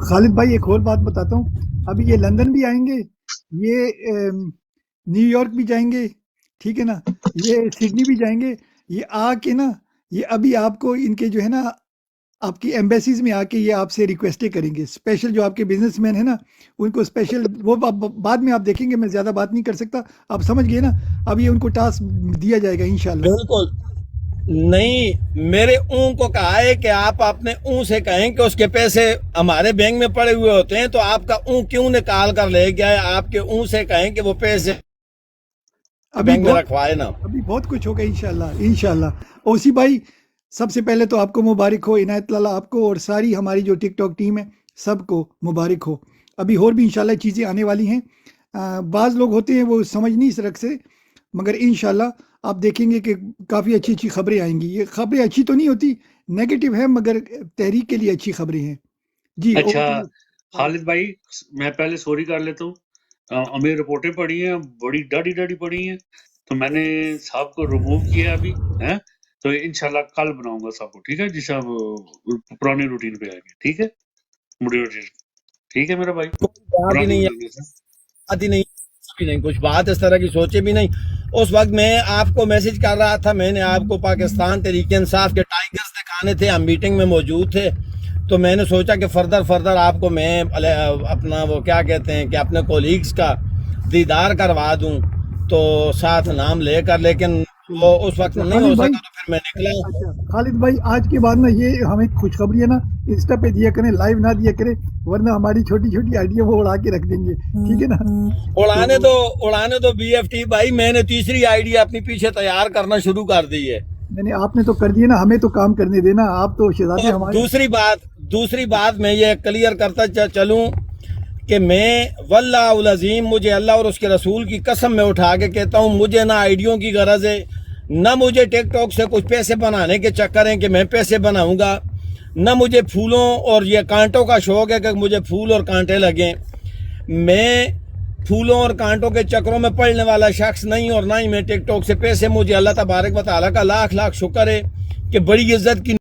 خالد بھائی ایک اور بات بتاتا ہوں، ابھی یہ لندن بھی آئیں گے، یہ نیو یارک بھی جائیں گے، ٹھیک ہے نا، یہ سڈنی بھی جائیں گے، یہ آ کے نا یہ ابھی آپ کو ان کے جو ہے نا آپ کی ایمبیسیز میں آ کے یہ آپ سے ریکویسٹیں کریں گے، اسپیشل جو آپ کے بزنس مین ہیں نا ان کو اسپیشل، وہ بعد میں آپ دیکھیں گے، میں زیادہ بات نہیں کر سکتا، آپ سمجھ گئے نا، اب یہ ان کو ٹاسک دیا جائے گا انشاءاللہ۔ بالکل نہیں، میرے اون کو کہا ہے کہ آپ اپنے اون سے کہیں کہ اس کے پیسے ہمارے بینک میں پڑے ہوئے ہوتے ہیں، تو آپ کا اون کیوں نکال کر لے گیا ہے؟ آپ کے اون سے کہیں کہ وہ پیسے بینک میں رکھوائے نا۔ ابھی بہت کچھ ہوگا انشاءاللہ، انشاءاللہ۔ اوسی بھائی سب سے پہلے تو آپ کو مبارک ہو، عنایت لالا آپ کو اور ساری ہماری جو ٹک ٹاک ٹیم ہے سب کو مبارک ہو۔ ابھی اور بھی انشاءاللہ چیزیں آنے والی ہیں، بعض لوگ ہوتے ہیں وہ سمجھ نہیں سکتے، مگر انشاءاللہ آپ دیکھیں گے کہ کافی اچھی اچھی خبریں آئیں گی۔ یہ خبریں اچھی تو نہیں ہوتی، نیگیٹو ہے، مگر تحریک کے لیے اچھی خبریں ہیں۔ جی اچھا خالد بھائی، میں پہلے سوری کر لیتا ہوں، ہمیں رپورٹیں پڑھی ہیں، بڑی ڈاڑی پڑھی ہیں، تو میں نے صاحب کو ریموو کیا ابھی، تو انشاءاللہ کل بناؤں گا صاحب کو، ٹھیک ہے جی صاحب، پرانے روٹین پہ آئیں گے، ٹھیک ہے، مڑی روٹین، ٹھیک ہے میرا بھائی، بات ہی نہیں، بھی نہیں, کچھ بات اس طرح کی سوچے بھی نہیں. اس وقت میں آپ کو میسج کر رہا تھا, میں نے آپ کو پاکستان تحریک انصاف کے ٹائگرز دکھانے تھے, ہم میٹنگ میں موجود تھے, تو میں نے سوچا کہ فردر آپ کو میں اپنا وہ کیا کہتے ہیں کہ اپنے کولیگز کا دیدار کروا دوں تو ساتھ نام لے کر, لیکن وہ اس وقت نہیں ہو سکا تو پھر میں نکلا. خالد بھائی آج کے بعد نا یہ ہمیں خوشخبری ہے نا انسٹا پہ دیا کریں, لائیو نہ دیا کریں, ورنہ ہماری چھوٹی چھوٹی آئیڈیا وہ اڑا کے رکھ دیں گے, ٹھیک ہے نا. اڑانے تو بی ایف ٹی بھائی, میں نے تیسری آئیڈیا اپنی پیچھے تیار کرنا شروع کر دی ہے. نہیں آپ نے تو کر دیا نا, ہمیں تو کام کرنے دینا, آپ تو شہزادے ہمارے. دوسری بات میں یہ کلیئر کرتا چلوں کہ میں واللہ العظیم, مجھے اللہ اور اس کے رسول کی قسم میں اٹھا کے کہتا ہوں, مجھے نہ آئیڈیوں کی غرض ہے, نہ مجھے ٹک ٹاک سے کچھ پیسے بنانے کے چکر ہیں کہ میں پیسے بناؤں گا, نہ مجھے پھولوں اور یہ کانٹوں کا شوق ہے کہ مجھے پھول اور کانٹے لگیں. میں پھولوں اور کانٹوں کے چکروں میں پڑنے والا شخص نہیں, اور نہ ہی میں ٹک ٹاک سے پیسے. مجھے اللہ تبارک و تعالیٰ کا لاکھ لاکھ شکر ہے کہ بڑی عزت کی